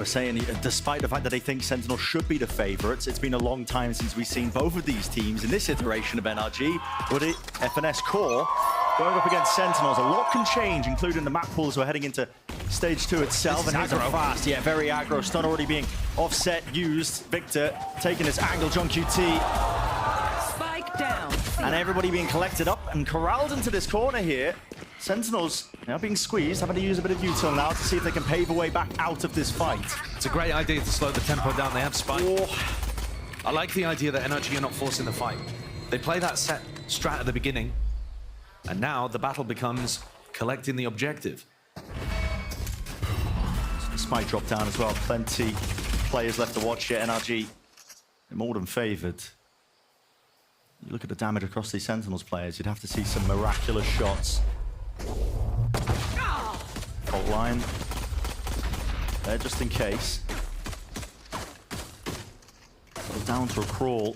We're saying, despite the fact that they think Sentinels should be the favorites, it's been a long time since we've seen both of these teams in this iteration of NRG. With it, FNS Core going up against Sentinels. A lot can change, including the map pools. We're heading into stage 2 itself, and here's a fast, very aggro. Stun already being offset, used. Victor taking this angle, John QT. Spike down. And everybody being collected up and corralled into this corner here. Sentinels now being squeezed, having to use a bit of util now to see if they can pave a way back out of this fight. It's a great idea to slow the tempo down. They have Spike. Oh. I like the idea that NRG are not forcing the fight. They play that set strat at the beginning, and now the battle becomes collecting the objective. Spike drop down as well. Plenty players left to watch here. NRG more than favored. You look at the damage across these Sentinels players, you'd have to see some miraculous shots. Fault line there just in case. Down to a crawl.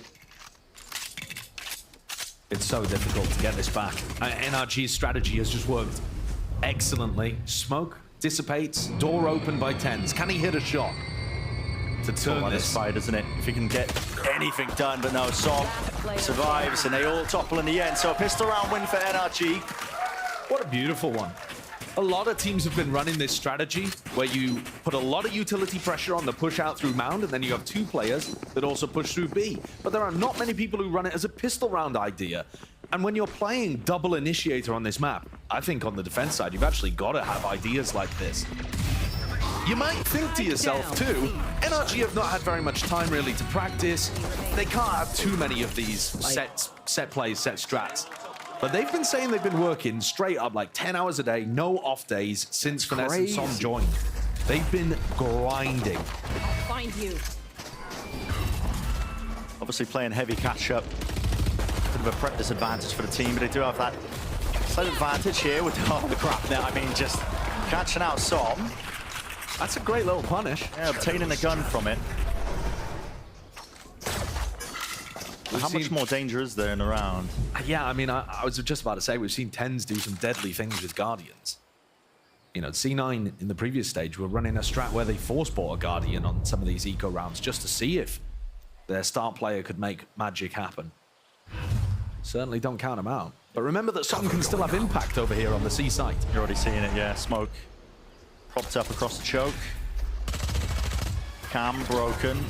It's so difficult to get this back. NRG's strategy has just worked excellently. Smoke dissipates, door open by tens. Can he hit a shot to turn this fight, isn't it? If he can get anything done, but no, Som survives and they all topple in the end. So a pistol round win for NRG. What a beautiful one. A lot of teams have been running this strategy where you put a lot of utility pressure on the push out through Mound, and then you have two players that also push through B. But there are not many people who run it as a pistol round idea. And when you're playing double initiator on this map, I think on the defense side, you've actually got to have ideas like this. You might think to yourself too, NRG have not had very much time really to practice. They can't have too many of these set plays, set strats. But they've been saying they've been working straight up like 10 hours a day, no off days since Finesse and Som joined. They've been grinding. Find you. Obviously playing heavy catch-up. Bit of a prep disadvantage for the team, but they do have that slight advantage here with the crap now. I mean, just catching out Som. That's a great little punish. Yeah, obtaining a gun from it. How much more danger is there in the round? Yeah, I mean, I was just about to say, we've seen Tens do some deadly things with Guardians. You know, C9 in the previous stage were running a strat where they force bought a Guardian on some of these eco rounds just to see if their star player could make magic happen. Certainly don't count them out. But remember that Som can still have impact over here on the C site. You're already seeing it, yeah. Smoke propped up across the choke. Cam broken.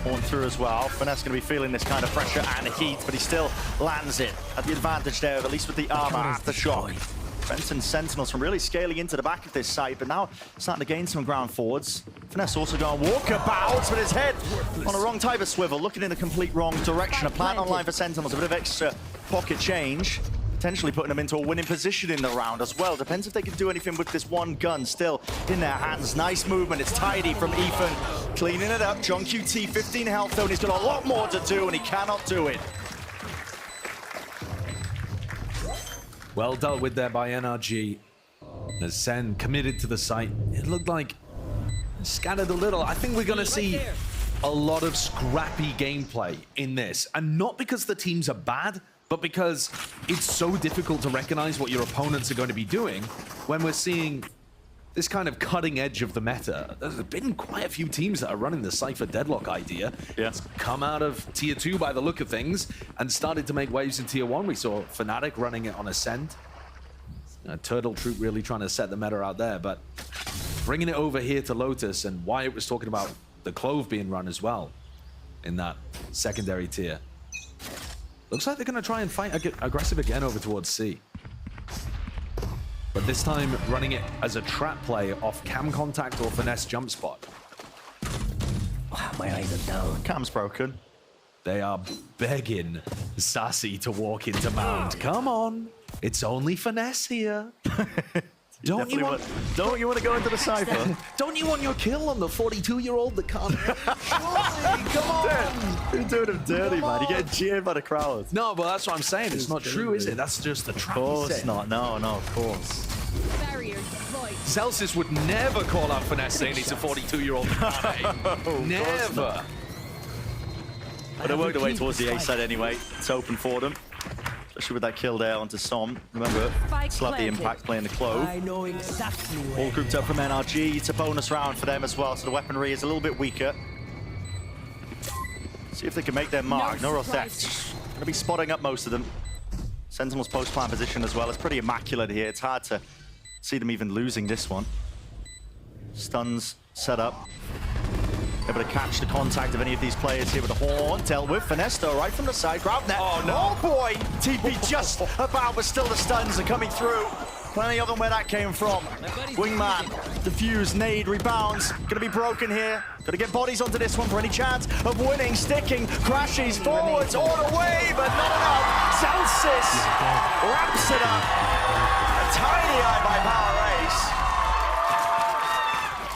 On through as well. Finesse going to be feeling this kind of pressure and heat, but he still lands it at the advantage there, at least with the armor after shock. Benson Sentinels from really scaling into the back of this site, but now starting to gain some ground forwards. Finesse also going walkabouts with his head on the wrong type of swivel, looking in the complete wrong direction. A plant online for Sentinels, a bit of extra pocket change. Potentially putting them into a winning position in the round as well. Depends if they can do anything with this one gun still in their hands. Nice movement. It's tidy from Ethan. Cleaning it up. John QT, 15 health though, and he's got a lot more to do, and he cannot do it. Well dealt with there by NRG. As SEN committed to the site, it looked like scattered a little. I think we're going to see a lot of scrappy gameplay in this. And not because the teams are bad, but because it's so difficult to recognize what your opponents are going to be doing when we're seeing this kind of cutting edge of the meta. There's been quite a few teams that are running the Cypher Deadlock idea. Yeah. It's come out of Tier 2 by the look of things and started to make waves in Tier 1. We saw Fnatic running it on Ascent. Turtle Troop really trying to set the meta out there, but bringing it over here to Lotus, and Wyatt was talking about the Clove being run as well in that secondary tier. Looks like they're going to try and fight aggressive again over towards C. But this time running it as a trap play off cam contact or finesse jump spot. My eyes are down. Cam's broken. They are begging Sassy to walk into Mound. Come on. It's only finesse here. Don't you want to go into the Cypher? Don't you want your kill on the 42-year-old that can't? Surely, come on! You're doing him dirty, man. You're getting cheered by the crowd. No, but that's what I'm saying. It's not true, is it? That's just the trap. Of course not. No, of course. Celsius would never call out Finesse saying he's a 42-year-old. Never. But they worked their way towards the A side anyway. It's open for them. especially with that kill there onto Som. Remember, Spike still have the planted. impact playing the Clove. I know exactly where. All grouped up from NRG. It's a bonus round for them as well, so the weaponry is a little bit weaker. See if they can make their mark. No real theft. Gonna be spotting up most of them. Sentinels post-plan position as well. It's pretty immaculate here. It's hard to see them even losing this one. Stuns set up. Able to catch the contact of any of these players here with the horn. Dealt with. Finesse though, right from the side. Grab net. Oh, no. Oh boy! TP just about, but still the stuns are coming through. Plenty of them where that came from. Wingman, defuse, nade, rebounds. Gonna be broken here. Gotta get bodies onto this one for any chance of winning. Sticking, crashes forwards all the way, but not enough. Celsius wraps it up. A tiny eye by Power Ace.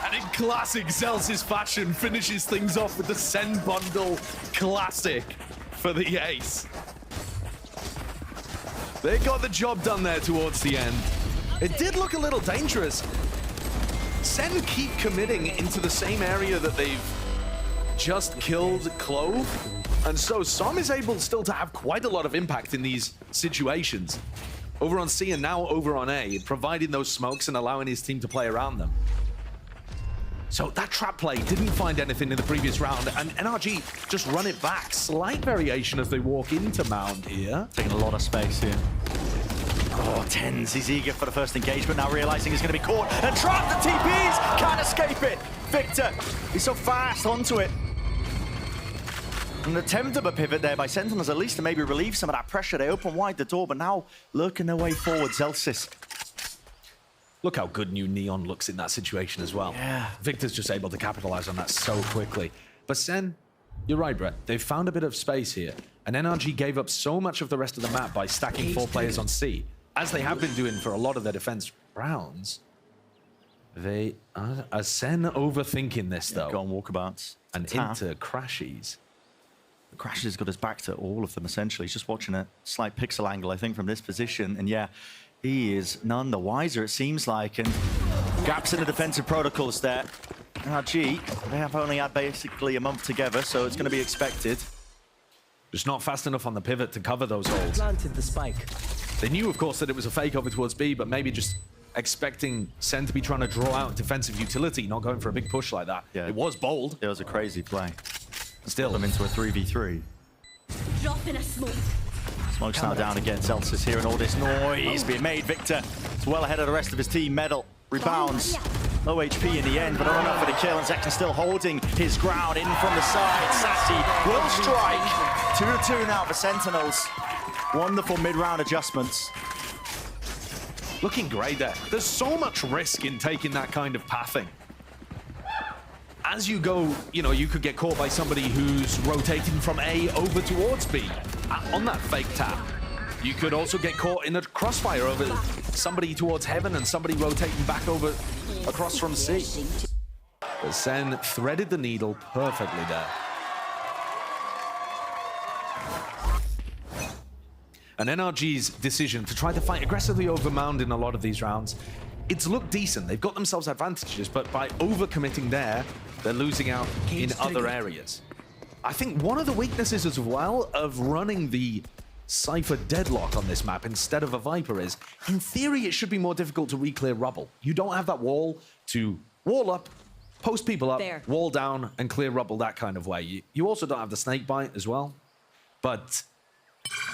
And in classic Celsius fashion, finishes things off with the SEN bundle classic for the ace. They got the job done there towards the end. It did look a little dangerous. SEN keep committing into the same area that they've just killed Clove. And so Som is able still to have quite a lot of impact in these situations. Over on C and now over on A, providing those smokes and allowing his team to play around them. So that trap play didn't find anything in the previous round, and NRG just run it back. Slight variation as they walk into Mound here. Taking a lot of space here. Oh, Tens, he's eager for the first engagement, now realizing he's going to be caught and trapped. The TPs can't escape it. Victor, he's so fast onto it. An attempt of a pivot there by Sentinels, at least to maybe relieve some of that pressure. They open wide the door, but now lurking their way forward, Celsius. Look how good new Neon looks in that situation as well. Yeah. Victor's just able to capitalize on that so quickly. But Sen, you're right, Brett. They've found a bit of space here. And NRG gave up so much of the rest of the map by stacking 4 players on C, as they have been doing for a lot of their defense rounds. They are Sen overthinking this, though. Go on walkabouts. And Tap. into Crashies. Crashes got his back to all of them, essentially. He's just watching a slight pixel angle, I think, from this position. And yeah, he is none the wiser, it seems like. And gaps in the defensive protocols there. NRG, they have only had basically a month together, so it's going to be expected. Just not fast enough on the pivot to cover those holes. Planted the spike. They knew, of course, that it was a fake over towards B, but maybe just expecting Sen to be trying to draw out defensive utility, not going for a big push like that. Yeah. It was bold. It was a crazy play. Still. Them into a 3v3. Drop in a smoke. Smoke's now down again. Celsius hearing all this noise being made. Victor is well ahead of the rest of his team. Medal rebounds. Low HP in the end, but not enough for the kill. And Zekken still holding his ground in from the side. Sassy will strike. 2-2 now for Sentinels. Wonderful mid-round adjustments. Looking great there. There's so much risk in taking that kind of pathing. As you go, you know, you could get caught by somebody who's rotating from A over towards B on that fake tap. You could also get caught in a crossfire over somebody towards Heaven and somebody rotating back over across from C. But Sen threaded the needle perfectly there. And NRG's decision to try to fight aggressively over Mound in a lot of these rounds, it's looked decent. They've got themselves advantages, but by overcommitting there, they're losing out in other areas. I think one of the weaknesses as well of running the Cypher deadlock on this map instead of a Viper is, in theory, it should be more difficult to re-clear rubble. You don't have that wall to wall up, post people up, There. wall down, and clear rubble that kind of way. You also don't have the snake bite as well. But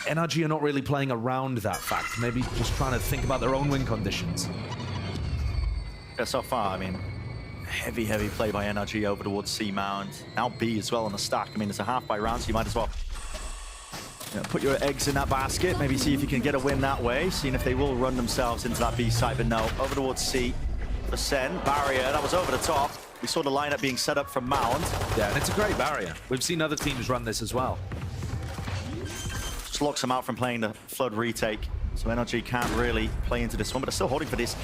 NRG are not really playing around that fact. Maybe just trying to think about their own win conditions. Yeah, so far, I mean, heavy play by NRG over towards C Mound. Now B as well on the stack. I mean, it's a half by round, so you might as well put your eggs in that basket. Maybe see if you can get a win that way. Seeing if they will run themselves into that B side, but no. Over towards C for Sen. Barrier, that was over the top. We saw the lineup being set up from Mound. Yeah, and it's a great barrier. We've seen other teams run this as well. Just locks them out from playing the Flood retake. So NRG can't really play into this one, but they're still holding for this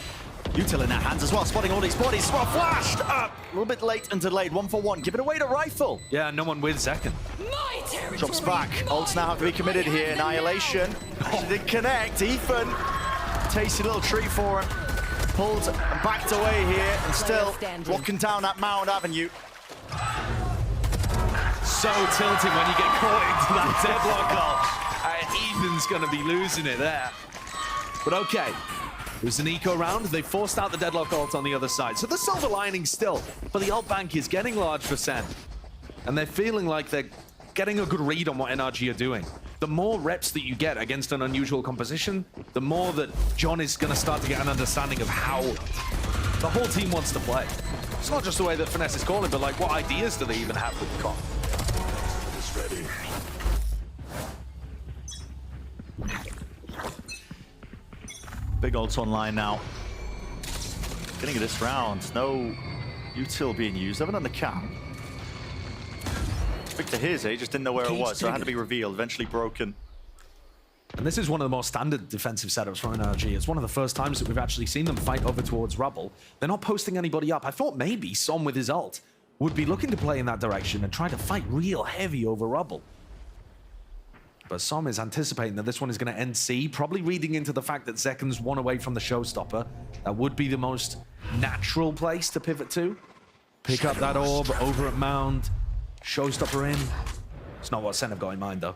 util in their hands as well, spotting all these bodies. Well, flashed up! A little bit late and delayed, 1-for-1. Give it away to Rifle. Yeah, no one with Zekken. My territory. Drops back. Ults now have to be committed here. Annihilation. Actually didn't connect. Ethan. Tasty little treat for him. Pulled and backed away here and still walking down that Mound Avenue. So tilting when you get caught into that deadlock goal. Ethan's going to be losing it there. But okay. It was an eco round. They forced out the deadlock ult on the other side. So the silver lining still. But the ult bank is getting large for SEN. And they're feeling like they're getting a good read on what NRG are doing. The more reps that you get against an unusual composition, the more that John is going to start to get an understanding of how the whole team wants to play. It's not just the way that Finesse is calling, but like what ideas do they even have with the comp? Big ults online now. Getting of this round, no util being used. Haven't done the cap. Victor hears it, he just didn't know where it was, so it had to be revealed, eventually broken. And this is one of the more standard defensive setups from NRG. It's one of the first times that we've actually seen them fight over towards rubble. They're not posting anybody up. I thought maybe Som with his ult would be looking to play in that direction and try to fight real heavy over rubble. But Som is anticipating that this one is going to end C, probably reading into the fact that Zekken's one away from the showstopper. That would be the most natural place to pivot to. Pick up that orb over at Mound, showstopper in. It's not what SEN have got in mind, though.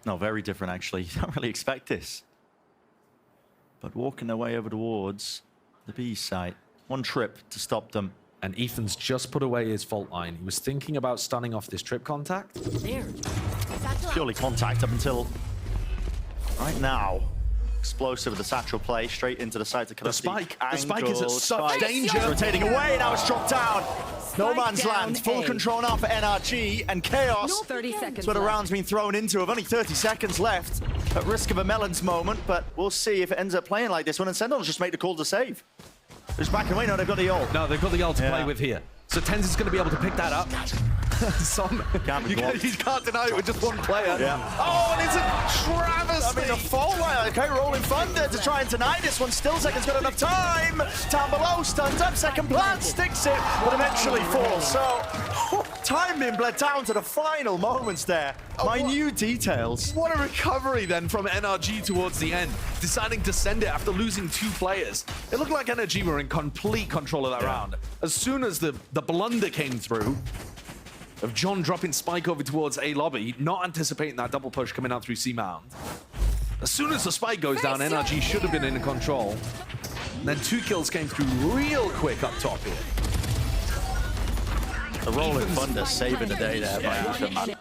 No, very different, actually. You don't really expect this. But walking their way over towards the B site. One trip to stop them. And Ethan's just put away his fault line. He was thinking about stunning off this trip contact. There. Purely contact up until right now. Explosive with the satchel play straight into the side to cut The off spike. the The spike is at such Spike danger. rotating away, now it's dropped down. No Spike man's down land, full A. control now for NRG, and chaos. 30 seconds That's where the left. round's been thrown into, with only 30 seconds left. At risk of a Melons moment, but we'll see if it ends up playing like this one, and Sentinels just make the call to save. Just back away, no, they've got the ult. No, they've got the ult to Yeah. play with here. So Tens is going to be able to pick that up. Can't be you blocked. can't deny it with just one player. Yeah. Oh, and it's a travesty. I mean, a fault line. Okay, rolling thunder to try and deny this one. Still, Second's got enough time. Down below, stuns up. Second plant sticks it, but eventually falls. So, time being bled down to the final moments there. Minute details. What a recovery then from NRG towards the end, deciding to send it after losing 2 players. It looked like NRG were in complete control of that round. As soon as the blunder came through, of John dropping Spike over towards A lobby, not anticipating that double push coming out through C Mound. As soon as the Spike goes down, NRG should have been in control. And then 2 kills came through real quick up top here. The rolling thunder saving the day there by Ethan, man.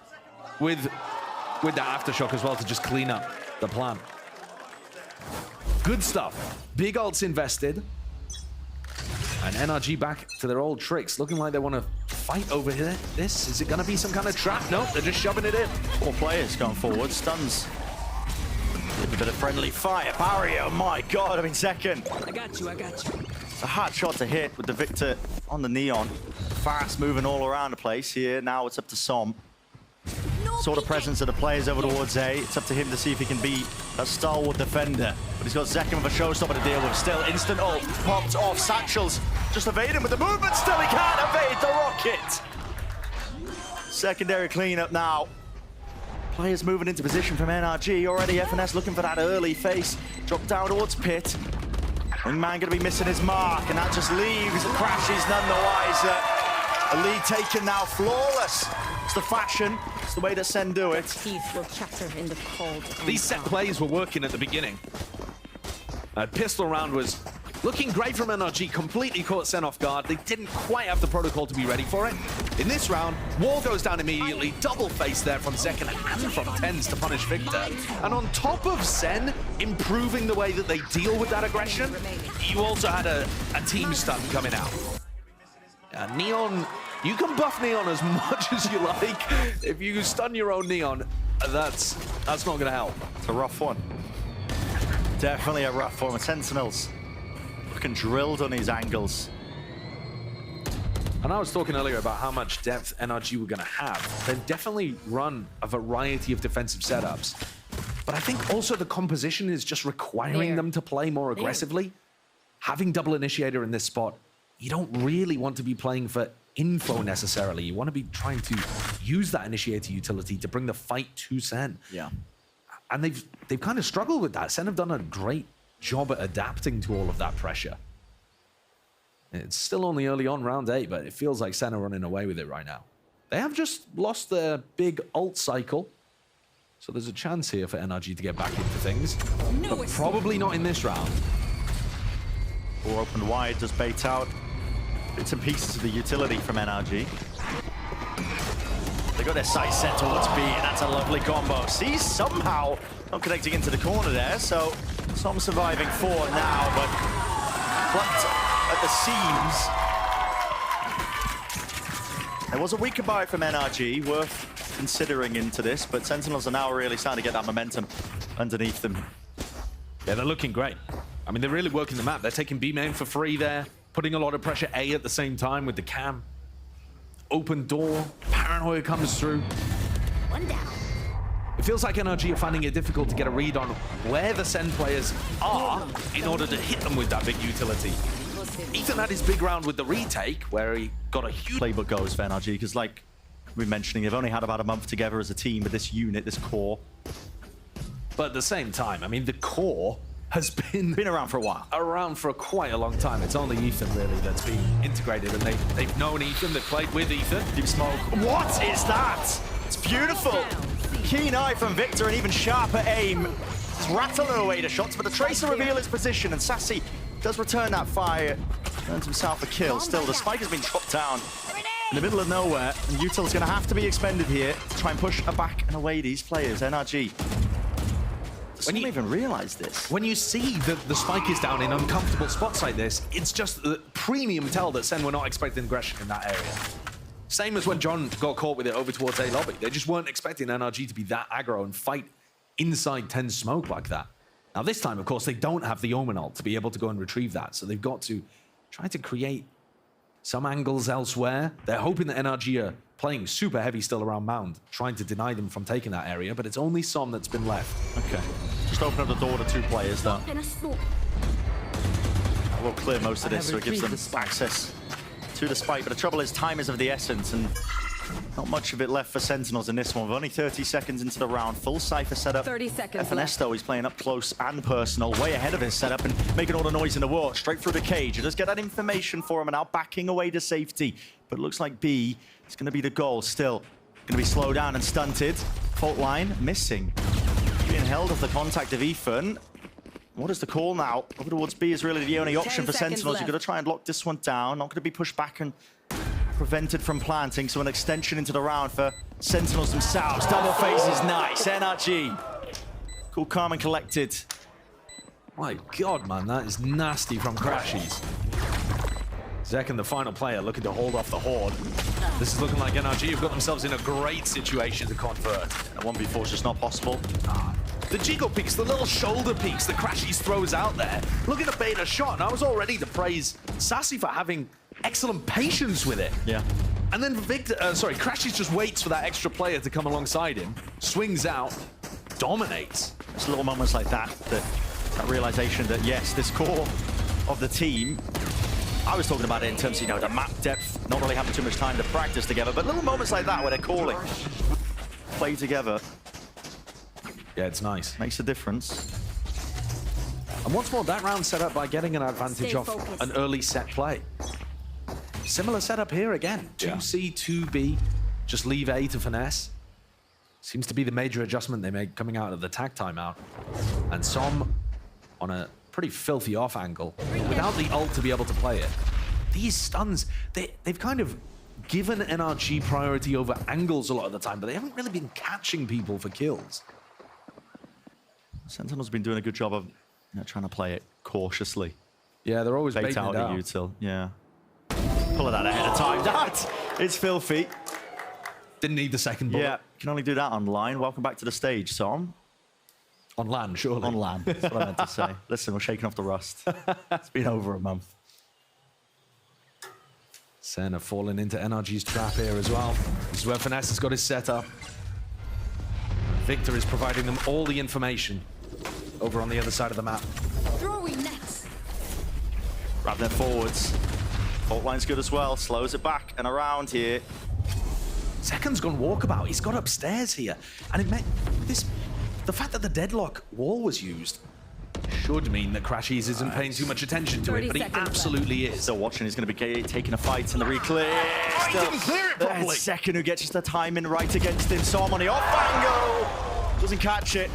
With that aftershock as well to just clean up the plan. Good stuff. Big ults invested. And NRG back to their old tricks, looking like they want to fight over here. This, is it going to be some kind of trap? Nope, they're just shoving it in. 4 players going forward. Stuns. A bit of friendly fire. Barrier, oh my God. I mean, Second. I got you, I got you. It's a hard shot to hit with the Victor on the Neon. Fast moving all around the place here. Now it's up to Som. Saw the presence of the players over towards A. It's up to him to see if he can beat a stalwart defender. But he's got Zekken with a showstopper to deal with. Still, instant ult. Popped off. Satchels just evading with the movement. Still, he can't evade the rocket. Secondary cleanup now. Players moving into position from NRG. Already FNS looking for that early face. Drop down towards Pit. Wingman going to be missing his mark, and that just leaves Crashes none the wiser. A lead taken now, flawless. It's the fashion, it's the way that SEN do it. Teeth will chatter in the cold. These set plays were working at the beginning. Pistol round was looking great from NRG, completely caught SEN off guard. They didn't quite have the protocol to be ready for it. In this round, wall goes down immediately, double face there from Zekken and from Tens to punish Victor. And on top of SEN improving the way that they deal with that aggression, you also had a team stun coming out. Neon, you can buff Neon as much as you like. If you stun your own Neon, that's not going to help. It's a rough one. Definitely a rough one with Sentinels. Looking drilled on these angles. And I was talking earlier about how much depth NRG were going to have. They've definitely run a variety of defensive setups. But I think also the composition is just requiring them to play more aggressively. Having double initiator in this spot, you don't really want to be playing for info necessarily. You want to be trying to use that initiator utility to bring the fight to SEN. Yeah. And they've kind of struggled with that. SEN have done a great job at adapting to all of that pressure. It's still only early on round 8, but it feels like SEN are running away with it right now. They have just lost their big ult cycle. So there's a chance here for NRG to get back into things, but probably not in this round. Or opened wide, just bait out bits and pieces of the utility from NRG. They got their sights set towards B, and that's a lovely combo. See, somehow not connecting into the corner there, so some surviving 4 now, but plucked at the seams. There was a weaker buy from NRG, worth considering into this, but Sentinels are now really starting to get that momentum underneath them. Yeah, they're looking great. I mean, they're really working the map. They're taking B main for free there, putting a lot of pressure A at the same time with the cam. Open door, paranoia comes through. One down. It feels like NRG are finding it difficult to get a read on where the SEN players are in order to hit them with that big utility. Ethan had his big round with the retake, where he got a huge Playbook goes for NRG, because like we're mentioning, they've only had about a month together as a team with this unit, this core. But at the same time, I mean, the core has been around for a while. Around for quite a long time. It's only Ethan, really, that's been integrated, and they've known Ethan, they've played with Ethan. Deep smoke. What is that? It's beautiful. Keen eye from Victor, and even sharper aim. Just rattling away the shots, but the Tracer reveal his position, and Sassy does return that fire. Earns himself a kill. Still, the spike has been chopped down in the middle of nowhere, and Util's going to have to be expended here to try and push back and away these players. NRG. When you even realize this? When you see that the spike is down in uncomfortable spots like this, it's just the premium tell that SEN were not expecting aggression in that area. Same as when John got caught with it over towards A lobby. They just weren't expecting NRG to be that aggro and fight inside 10 smoke like that. Now this time, of course, they don't have the Omen ult to be able to go and retrieve that, so they've got to try to create some angles elsewhere. They're hoping that NRG are playing super heavy still around Mound, trying to deny them from taking that area, but it's only Som that's been left. Okay. Just open up the door to 2 players, though. We'll clear most of this, so it gives them access to the spike. But the trouble is, time is of the essence, and not much of it left for Sentinels in this one. We're only 30 seconds into the round. Full Cypher setup. 30 seconds FNS, though, he's playing up close and personal, way ahead of his setup and making all the noise in the world. Straight through the cage. Just get that information for him and now backing away to safety. But it looks like B is going to be the goal still. Going to be slowed down and stunted. Fault line missing. Being held off the contact of Ethan. What is the call now? Over towards B is really the only option for Sentinels. You're going to try and lock this one down. Not going to be pushed back and prevented from planting, so an extension into the round for Sentinels themselves. Double phase is nice. NRG. Cool, calm and collected. My God, man, that is nasty from Crashies. Zek and the final player looking to hold off the Horde. This is looking like NRG have got themselves in a great situation to convert. A 1v4 is just not possible. The jiggle peeks, the little shoulder peeks that Crashies throws out there. Looking to bait a shot, and I was all ready to praise Sassy for having excellent patience with it. Yeah. And then Crashies just waits for that extra player to come alongside him, swings out, dominates. It's little moments like that, that realization that, yes, this core of the team, I was talking about it in terms of, you know, the map depth, not really having too much time to practice together, but little moments like that where they're calling, play together. Yeah, it's nice. Makes a difference. And once more, that round set up by getting an advantage off an early set play. Similar setup here again. 2C, 2B, just leave A to finesse. Seems to be the major adjustment they make coming out of the tag timeout. And Som on a pretty filthy off angle, without the ult to be able to play it. These stuns, they've kind of given NRG priority over angles a lot of the time, but they haven't really been catching people for kills. Sentinel's been doing a good job of, you know, trying to play it cautiously. Yeah, they're always bait baiting out it at out. Util. Yeah. Pull it out ahead of time. That is filthy. Didn't need the second bullet. Yeah, can only do that online. Welcome back to the stage, Som. On land, surely. On land, that's what I meant to say. Listen, we're shaking off the rust. It's been over a month. SEN have fallen into NRG's trap here as well. This is where Finesse has got his setup. Victor is providing them all the information over on the other side of the map. Throwing nets. Grab them forwards. Fault line's good as well. Slows it back and around here. Second's gone walkabout. He's got upstairs here. And it meant this. The fact that the deadlock wall was used should mean that Crashies isn't paying too much attention to it, but he absolutely is. Still watching. He's going to be taking a fight in the reclear. He didn't clear it properly. Second who gets just the timing right against him. Som on the off angle. Doesn't catch it.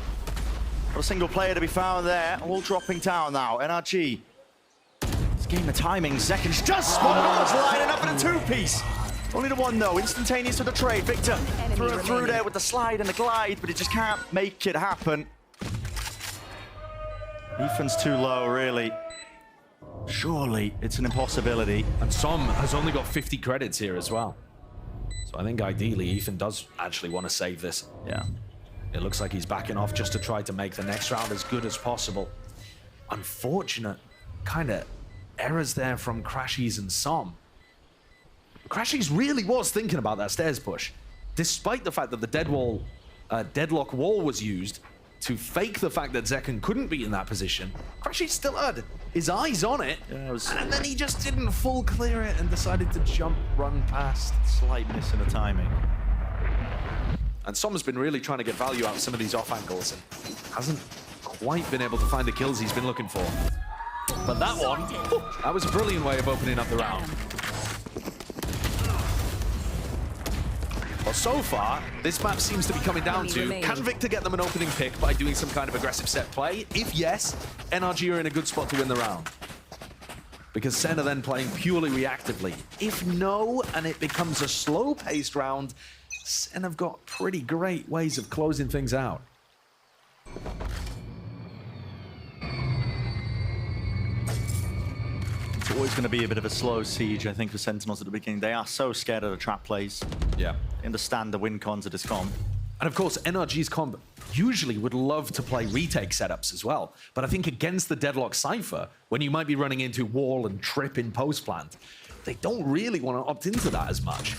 Not a single player to be found there. All dropping down now. NRG. This game of timing. Zekans just spawns, lining up in a two-piece. Only the one though. Instantaneous with the trade. Victor through there with the slide and the glide, but he just can't make it happen. Ethan's too low, really. Surely it's an impossibility. And Som has only got 50 credits here as well. So I think ideally Ethan does actually want to save this. Yeah. It looks like he's backing off just to try to make the next round as good as possible. Unfortunate kind of errors there from Crashies and Som. Crashies really was thinking about that stairs push, despite the fact that the deadlock wall was used to fake the fact that Zekan couldn't be in that position. Crashies still had his eyes on it, and then he just didn't full clear it and decided to jump, run past. Slight miss in the timing. And Som's been really trying to get value out of some of these off angles and hasn't quite been able to find the kills he's been looking for. But that one, that was a brilliant way of opening up the round. Well, so far, this map seems to be coming down to, can Victor get them an opening pick by doing some kind of aggressive set play? If yes, NRG are in a good spot to win the round. Because SEN are then playing purely reactively. If no, and it becomes a slow-paced round, SEN have got pretty great ways of closing things out. It's always going to be a bit of a slow siege, I think, for Sentinels at the beginning. They are so scared of the trap plays. Yeah. Understand the win cons of this comp. And of course, NRG's comp usually would love to play retake setups as well. But I think against the Deadlock Cypher, when you might be running into wall and trip in post plant, they don't really want to opt into that as much.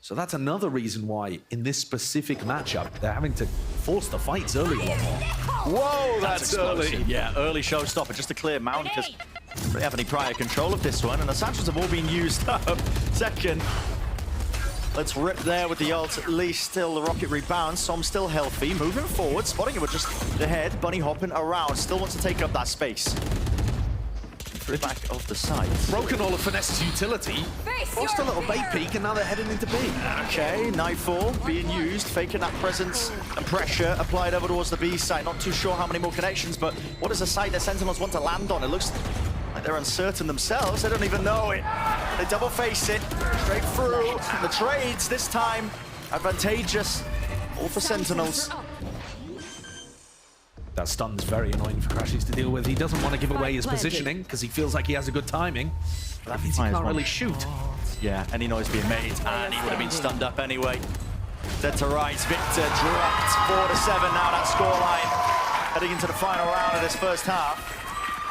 So that's another reason why, in this specific matchup, they're having to force the fights early a lot more. Whoa, that's early. Yeah, early showstopper, just to clear Mount, because they don't have any prior control of this one, and the Satchels have all been used up. Second, let's rip there with the ult, at least. Still the rocket rebounds. Som still healthy, moving forward, spotting him with just the head, bunny hopping around, still wants to take up that space. Back off the side. Broken all of Finesse's utility, lost a little bait peek, and now they're heading into B. Okay, Nightfall being used, faking that presence and pressure applied over towards the B side. Not too sure how many more connections, but what is the site that Sentinels want to land on? It looks like they're uncertain themselves. They don't even know it. They double face it, straight through. And the trades this time advantageous, all for Sentinels. That stun's very annoying for Crashies to deal with. He doesn't want to give away his positioning because he feels like he has a good timing. But that means he can't really shoot. Yeah, any noise being made, and he would have been stunned up anyway. Dead to rights, Victor dropped 4-7 now, that scoreline. Heading into the final round of this first half.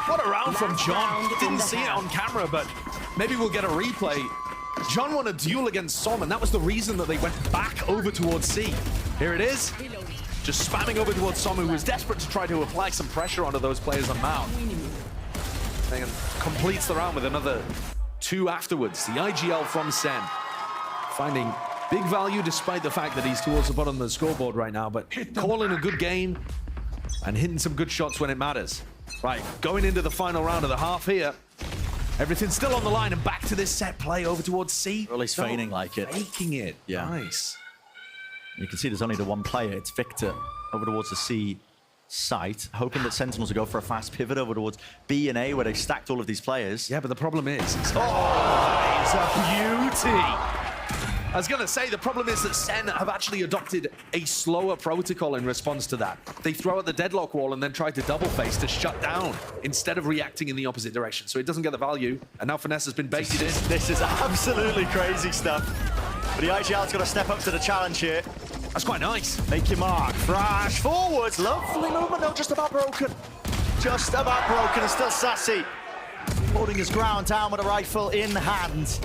What a round from John. Didn't see it on camera, but maybe we'll get a replay. John won a duel against Som, and that was the reason that they went back over towards C. Here it is. Just spamming over towards Som, who was desperate to try to apply some pressure onto those players on Mount. And completes the round with another 2 afterwards. The IGL from SEN. Finding big value despite the fact that he's towards the bottom of the scoreboard right now, but calling a good game and hitting some good shots when it matters. Right, going into the final round of the half here. Everything's still on the line, and back to this set play over towards C. Well, he's feigning like it. Faking it. Yeah. Nice. You can see there's only the one player. It's Victor over towards the C site, hoping that Sentinels will go for a fast pivot over towards B and A, where they've stacked all of these players. Yeah, but the problem is... Oh, it's a beauty! I was going to say, the problem is that SEN have actually adopted a slower protocol in response to that. They throw at the deadlock wall and then try to double face to shut down instead of reacting in the opposite direction. So it doesn't get the value, and now Finesse has been baited in. This is absolutely crazy stuff. But the IGL's got to step up to the challenge here. That's quite nice. Make your mark. Crash forwards. Lovely movement, though. Just about broken. Just about broken. And still Sassy holding his ground down with a rifle in hand.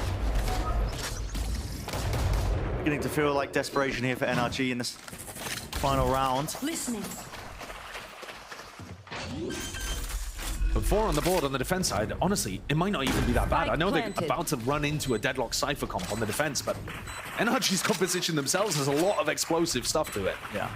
Beginning to feel like desperation here for NRG in this final round. Listening. But 4 on the board on the defense side, honestly, it might not even be that bad. Spike I know planted. they're about to run into a Deadlock Cypher comp on the defense, but NRG's composition themselves has a lot of explosive stuff to it. Yeah.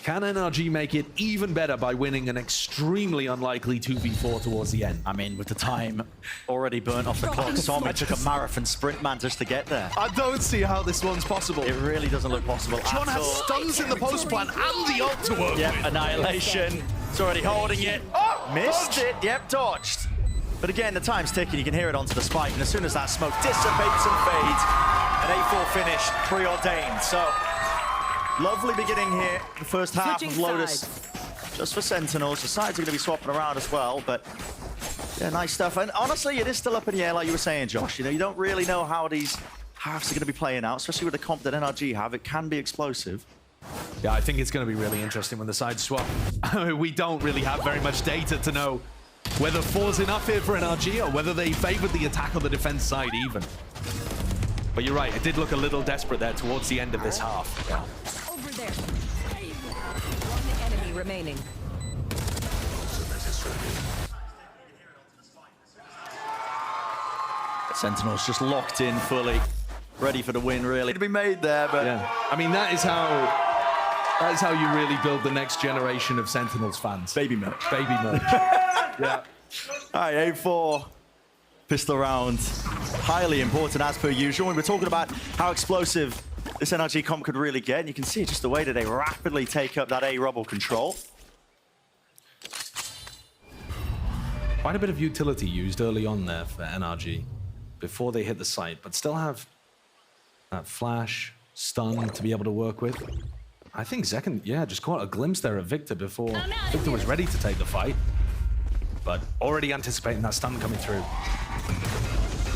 Can NRG make it even better by winning an extremely unlikely 2v4 towards the end? I mean, with the time already burnt off the clock, Tommy took a marathon sprint, man, just to get there. I don't see how this one's possible. It really doesn't look possible John at has all. stuns in the post plan and the ult to work Yep, with. annihilation. It's already holding it. Oh, missed it. Yep, dodged. But again, the time's ticking. You can hear it onto the spike, and as soon as that smoke dissipates and fades, an A4 finish preordained. So, lovely beginning here. The first half of Lotus, just for Sentinels. The sides are going to be swapping around as well, but yeah, nice stuff. And honestly, it is still up in the air, like you were saying, Josh. You know, you don't really know how these halves are going to be playing out, especially with the comp that NRG have. It can be explosive. Yeah, I think it's going to be really interesting when the sides swap. We don't really have very much data to know whether 4's enough here for NRG or whether they favored the attack on the defense side even. But you're right, it did look a little desperate there towards the end of this half. Yeah. Over there. One enemy remaining. Sentinels just locked in fully, ready for the win, really. To be made there, but Yeah, I mean, that is how you really build the next generation of Sentinels fans. baby milk. Baby milk. Yeah. All right, A4 pistol round, highly important as per usual. We were talking about how explosive this NRG comp could really get, and you can see just the way that they rapidly take up that A rubble control. Quite a bit of utility used early on there for NRG before they hit the site, but still have that flash, stun to be able to work with. I think Zekken, yeah, just caught a glimpse there of Victor before Victor was ready to take the fight, but already anticipating that stun coming through.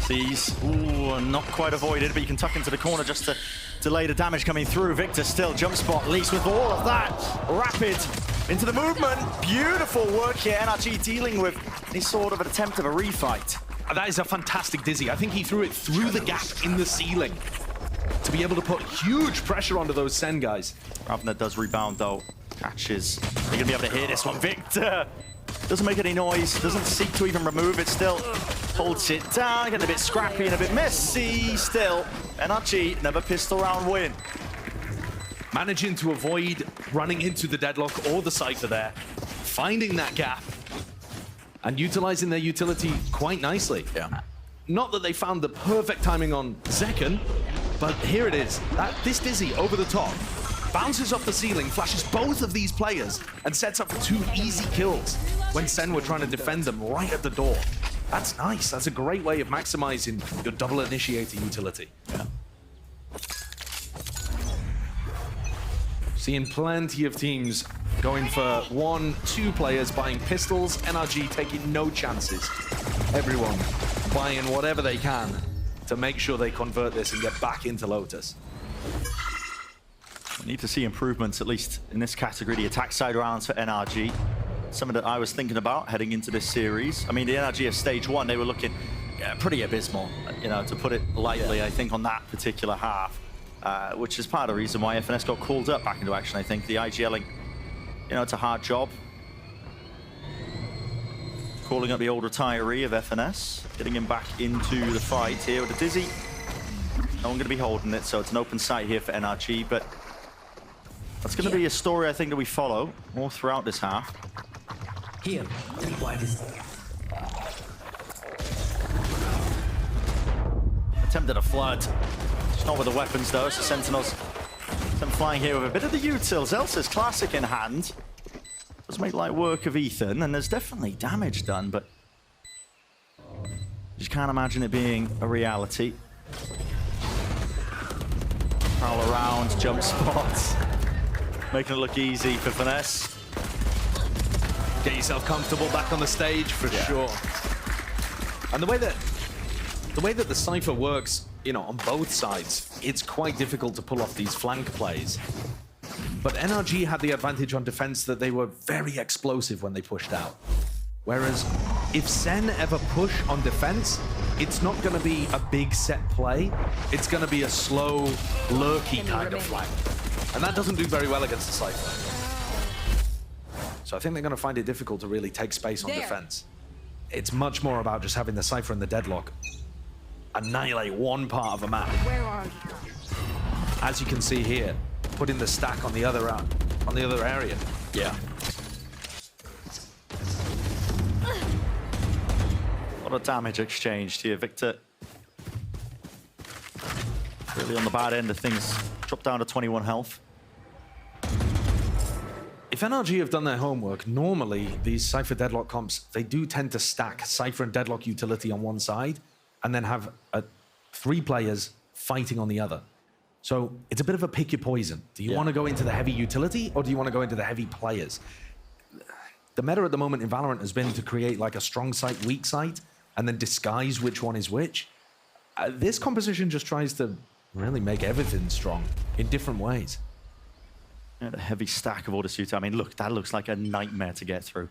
Sees, ooh, not quite avoided, but you can tuck into the corner just to delay the damage coming through. Victor still jump spot, least with all of that. Rapid into the movement. Beautiful work here. NRG dealing with any sort of an attempt of a refight. That is a fantastic dizzy. I think he threw it through the gap in the ceiling to be able to put huge pressure onto those Sen guys. Ravner does rebound though. Catches. They're going to be able to hear this one. Victor doesn't make any noise, doesn't seek to even remove it, still holds it down, getting a bit scrappy and a bit messy. Still, NRG, another pistol round win. Managing to avoid running into the deadlock or the Cypher there, finding that gap, and utilizing their utility quite nicely. Yeah. Not that they found the perfect timing on Zekken, but here it is. This dizzy over the top, bounces off the ceiling, flashes both of these players, and sets up 2 easy kills when Sen were trying to defend them right at the door. That's nice. That's a great way of maximizing your double initiator utility. Yeah. Seeing plenty of teams going for 1, 2 players buying pistols, NRG taking no chances. Everyone buying whatever they can to make sure they convert this and get back into Lotus. We need to see improvements, at least in this category, the attack side rounds for NRG. Something that I was thinking about heading into this series. I mean, the NRG of stage 1, they were looking pretty abysmal, you know, to put it lightly, I think, on that particular half, which is part of the reason why FNS got called up back into action, I think. The IGLing, you know, it's a hard job. Calling up the old retiree of FNS, getting him back into the fight here with the dizzy. No one going to be holding it, so it's an open site here for NRG, but that's going to be a story, I think, that we follow all throughout this half. Here, rewind this. Attempted a flood. It's not with the weapons, though, so Sentinels, them flying here with a bit of the util. Zelsa's classic in hand. Does make light work of Ethan, and there's definitely damage done, but you can't imagine it being a reality. Prowl around, jump spots. Making it look easy for Finesse. Get yourself comfortable back on the stage for sure. And the way that the Cypher works, you know, on both sides, it's quite difficult to pull off these flank plays. But NRG had the advantage on defense that they were very explosive when they pushed out. Whereas if Sen ever push on defense, it's not going to be a big set play. It's going to be a slow, lurky kind of flank. And that doesn't do very well against the Cypher. So I think they're going to find it difficult to really take space on defense. It's much more about just having the Cypher and the deadlock annihilate one part of a map. Where are you? As you can see here, putting the stack on the other on the other area. Yeah. A lot of damage exchanged here. Victor really on the bad end of things. Dropped down to 21 health. If NRG have done their homework, normally these Cypher Deadlock comps, they do tend to stack Cypher and Deadlock utility on one side and then have 3 players fighting on the other. So it's a bit of a pick your poison. Do you want to go into the heavy utility or do you want to go into the heavy players? The meta at the moment in Valorant has been to create like a strong site, weak site, and then disguise which one is which. This composition just tries to really make everything strong in different ways. Yeah, the heavy stack of order suit. I mean, look, that looks like a nightmare to get through.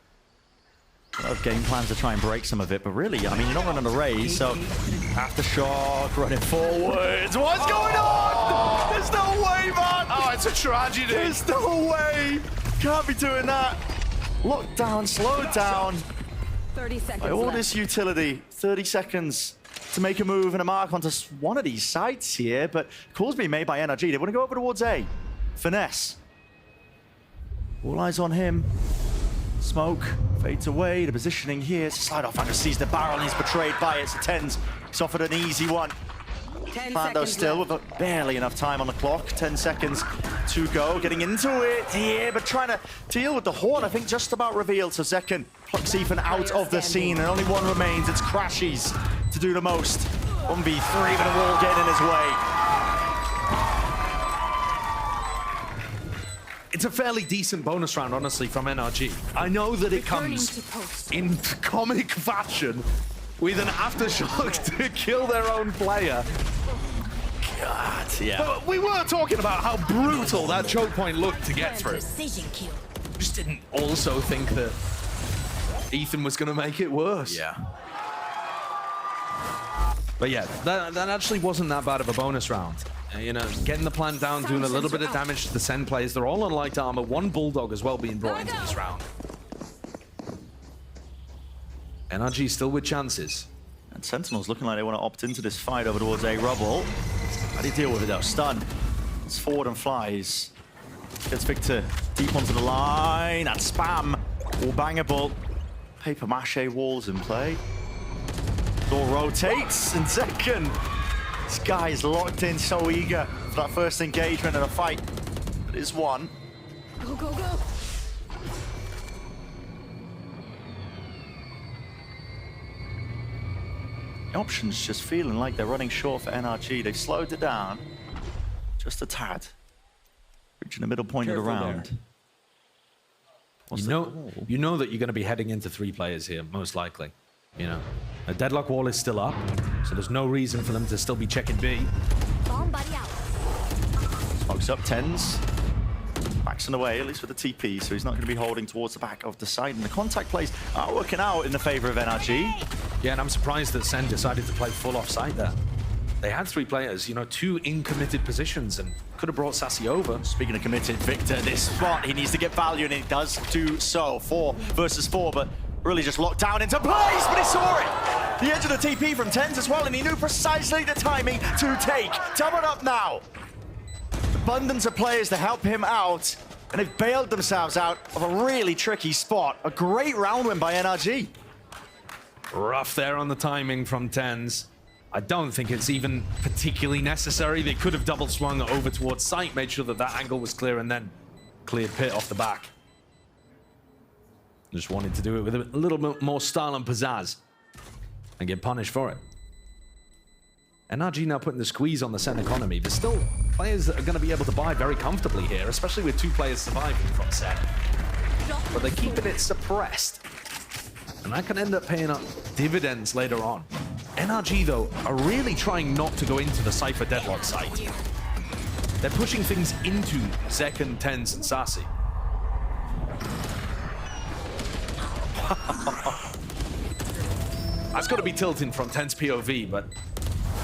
A lot of game plans to try and break some of it, but really, I mean, you're not running a raise, so Aftershock running forwards. What's going on? There's no way, man. Oh, it's a tragedy. There's no way. Can't be doing that. Lock down, slow down. 30 seconds By all left. this utility, 30 seconds to make a move and a mark onto one of these sites here, but calls being made by NRG. They want to go over towards A. Finesse. All eyes on him. Smoke fades away. The positioning here. Slide off and sees the barrel and he's betrayed by it. So Tens, he's offered an easy one. 10 Plando seconds still left. with barely enough time on the clock. 10 seconds to go. Getting into it here, but trying to deal with the horn. I think just about revealed. So Zekken plucks Ethan out of the scene, and only one remains. It's Crashies to do the most. 1v3, but a wall getting in his way. It's a fairly decent bonus round, honestly, from NRG. I know that it comes in comic fashion with an Aftershock to kill their own player. God, yeah. But we were talking about how brutal that choke point looked to get through. Precision kill. Just didn't also think that Ethan was going to make it worse. Yeah. But yeah, that actually wasn't that bad of a bonus round. You know, getting the plant down, doing a little bit of damage to the Sen players. They're all on light armor. One Bulldog as well being brought into this round. NRG still with chances. And Sentinels looking like they want to opt into this fight over towards A Rubble. How do you deal with it though? Stun. It's forward and flies. Gets Victor deep onto the line. And spam. All bangable. Paper mache walls in play. Door rotates. And Zekken. This guy is locked in, so eager for that first engagement and a fight that is won. Go, go, go. The options just feeling like they're running short for NRG. They've slowed it down just a tad. Reaching the middle point of the round. You know that you're going to be heading into 3 players here, most likely. You know, a deadlock wall is still up, so there's no reason for them to still be checking B. Bomb buddy out. Smokes up, Tens. Backs in the way, at least with the TP, so he's not going to be holding towards the back of the side. And the contact plays are working out in the favor of NRG. Yeah, and I'm surprised that Sen decided to play full offside there. They had 3 players, you know, 2 in committed positions, and could have brought Sassy over. Speaking of committed, Victor, this spot, he needs to get value, and he does do so. 4 versus 4, but really just locked down into place, but he saw it. The edge of the TP from Tens as well, and he knew precisely the timing to take. Double up now. Abundance of players to help him out, and they've bailed themselves out of a really tricky spot. A great round win by NRG. Rough there on the timing from Tens. I don't think it's even particularly necessary. They could have double swung over towards site, made sure that that angle was clear, and then cleared pit off the back. Just wanted to do it with a little bit more style and pizzazz and get punished for it. NRG now putting the squeeze on the Sen economy. There's still players that are going to be able to buy very comfortably here, especially with 2 players surviving from Sen. But they're keeping it suppressed. And that can end up paying up dividends later on. NRG, though, are really trying not to go into the Cypher Deadlock site. They're pushing things into Zekken, Tens, and Sassy. That's got to be tilting from Tens POV, but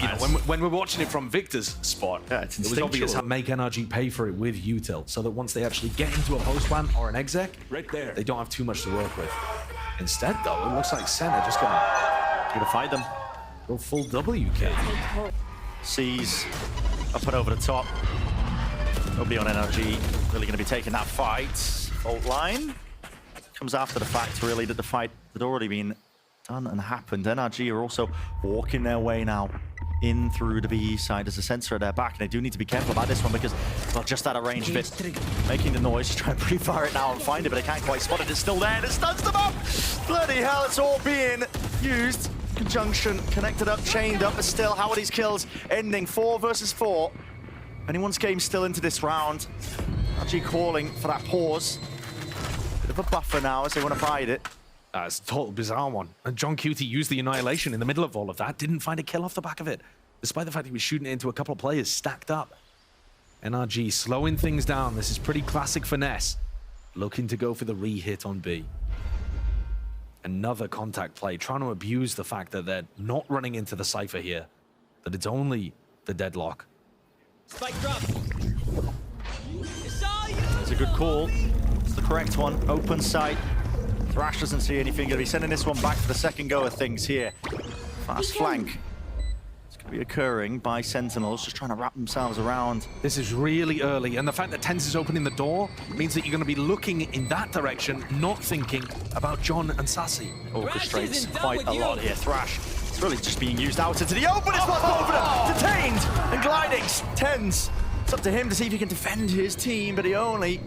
you know, when we're watching it from Victor's spot, Yeah, it's it was obvious how instinctual. to make NRG pay for it with util, so that once they actually get into a post plan or an exec, Right there. they don't have too much to work with. Instead, though, it looks like Sen are just gonna fight them. go full W kill. Sees up and over the top. Nobody on NRG really going to be taking that fight. Fault line comes after the fact, really, that the fight had already been done and happened. NRG are also walking their way now in through the BE side as a sensor at their back. And they do need to be careful about this one because, well, just out of range of it, making the noise, just trying to pre-fire it now and find it, but they can't quite spot it. It's still there and it stuns them up! Bloody hell, it's all being used. Conjunction, connected up, chained up, but still, how are these kills ending? 4 versus 4. Anyone's game still into this round. NRG calling for that pause. Bit of a buffer now as they want to bide it. It's a total bizarre one. And John Cutie used the Annihilation in the middle of all of that. Didn't find a kill off the back of it, despite the fact he was shooting it into a couple of players stacked up. NRG slowing things down. This is pretty classic finesse. Looking to go for the re-hit on B. Another contact play, trying to abuse the fact that they're not running into the Cypher here. That it's only the deadlock. Spike drop. It's a good call. It's the correct one. Open sight. Thrash doesn't see anything. Gonna be sending this one back for the second go of things here. Fast flank. It's gonna be occurring by Sentinels, just trying to wrap themselves around. This is really early, and the fact that Tenz is opening the door means that you're going to be looking in that direction, not thinking about John and Sassy. Orchestrates quite a lot here. Thrash. It's really just being used out into the open. It's what's over them. Detained and gliding. Tenz. It's up to him to see if he can defend his team, but he only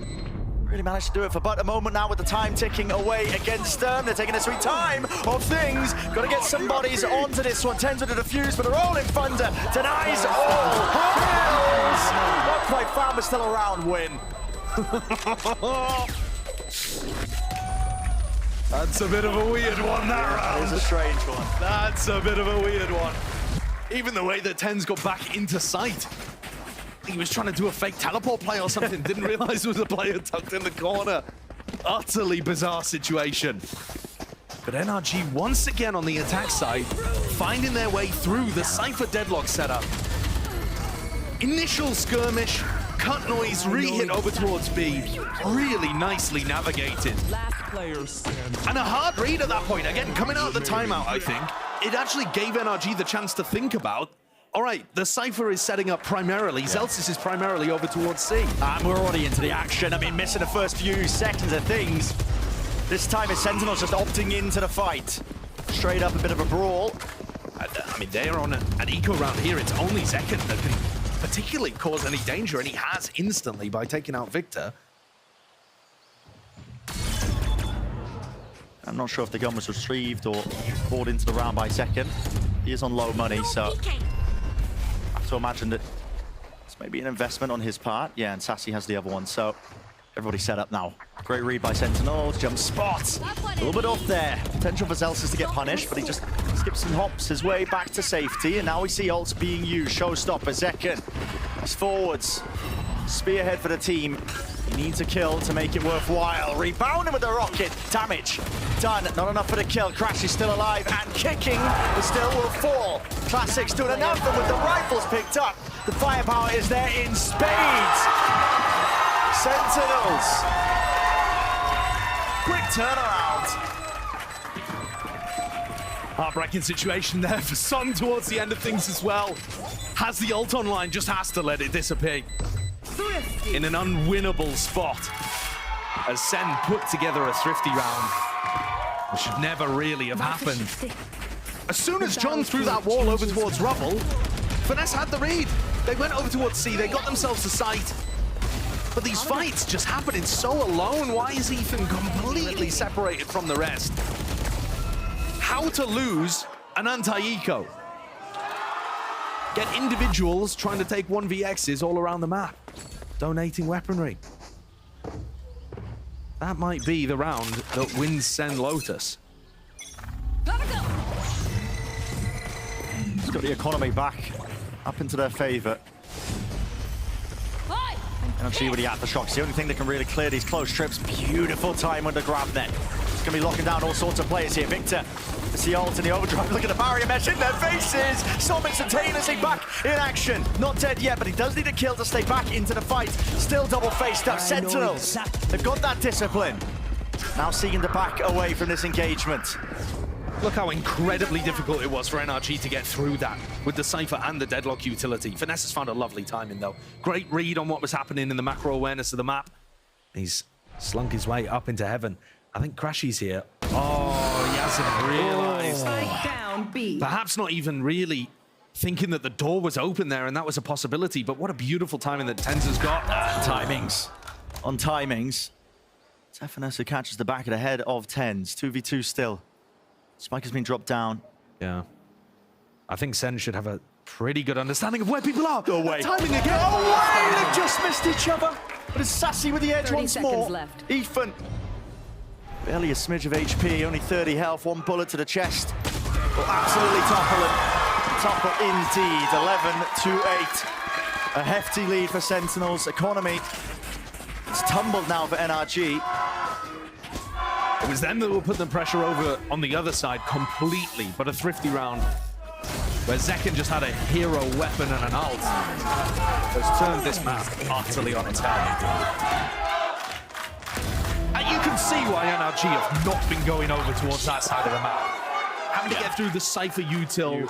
really managed to do it for but a moment now with the time ticking away against them. They're taking a sweet time of things. Got to get some bodies onto this one. Tenz with a defuse, but they're all in Thunder. Denies all kills. Not quite found, but still a round win. That's a bit of a weird one, that round. It's a strange one. That's a bit of a weird one. Even the way that Tenz got back into sight. He was trying to do a fake teleport play or something. Didn't realize there was a player tucked in the corner. Utterly bizarre situation. But NRG once again on the attack side, finding their way through the Cypher deadlock setup. Initial skirmish, cut noise, re-hit over towards B. Really nicely navigated. Last player standing. And a hard read at that point. Again, coming out of the timeout, I think. It actually gave NRG the chance to think about, all right, the Cypher is setting up primarily. Zelsis is primarily over towards C. And we're already into the action. I mean, missing the first few seconds of things. This time, it's Sentinels just opting into the fight. Straight up, a bit of a brawl. I mean, they're on an eco round here. It's only Zekken that can particularly cause any danger, and he has instantly by taking out Victor. I'm not sure if the gun was retrieved or poured into the round by Zekken. He is on low money, so I have to imagine that it's maybe an investment on his part. Yeah, and Sassy has the other one, so everybody's set up now. Great read by Sentinels, jump spot. A little bit off there. Potential for Zelsis to get punished, but he just skips and hops his way back to safety, and now we see ults being used. Showstopper, Zekken. He's forwards. Spearhead for the team. He needs a kill to make it worthwhile. Rebounding with the rocket. Damage done. Not enough for the kill. Crash is still alive and kicking, but still will fall. Classics doing an anthem with the rifles picked up. The firepower is there in spades. Sentinels. Quick turnaround. Heartbreaking situation there for Son towards the end of things as well. Has the ult online, just has to let it disappear. In an unwinnable spot. As Sen put together a thrifty round, which should never really have happened. As soon as John threw that wall over towards Rubble, Finesse had the read. They went over towards C, they got themselves a sight. But these fights just happening so alone. Why is Ethan completely separated from the rest? How to lose an anti-eco. Get individuals trying to take 1vx's all around the map. Donating weaponry. That might be the round that wins Sen Lotus. It's got the economy back up into their favor. NRG with the aftershocks, the only thing that can really clear these close trips. Beautiful time under grab net. It's going to be locking down all sorts of players here. Victor, it's the ult and the overdrive. Look at the barrier mesh in their faces. Some instantaneously back in action. Not dead yet, but he does need a kill to stay back into the fight. Still double faced up. Sentinels, they've got that discipline. Now seeking to back away from this engagement. Look how incredibly difficult it was for NRG to get through that with the Cypher and the Deadlock utility. Finesse has found a lovely timing, though. Great read on what was happening in the macro awareness of the map. He's slunk his way up into heaven. I think Crashy's here. Oh, he hasn't realized. Spike down B. Perhaps not even really thinking that the door was open there and that was a possibility, but what a beautiful timing that Tens has got. Timings. On timings. Finesse who catches the back of the head of Tens. 2v2 still. Spike has been dropped down. Yeah. I think Sen should have a pretty good understanding of where people are. Go away. Timing again. Go away! They've just missed each other. But it's Sassy with the edge 30 once seconds more. left. Ethan. Barely a smidge of HP, only 30 health, one bullet to the chest. Will absolutely topple it. Topple indeed. 11-8. A hefty lead for Sentinels. Economy. It's tumbled now for NRG. It was them that were putting the pressure over on the other side completely, but a thrifty round where Zekken just had a hero weapon and an ult has turned this map utterly on its head. And you can see why NRG have not been going over towards that side of the map. Having to get through the Cypher util,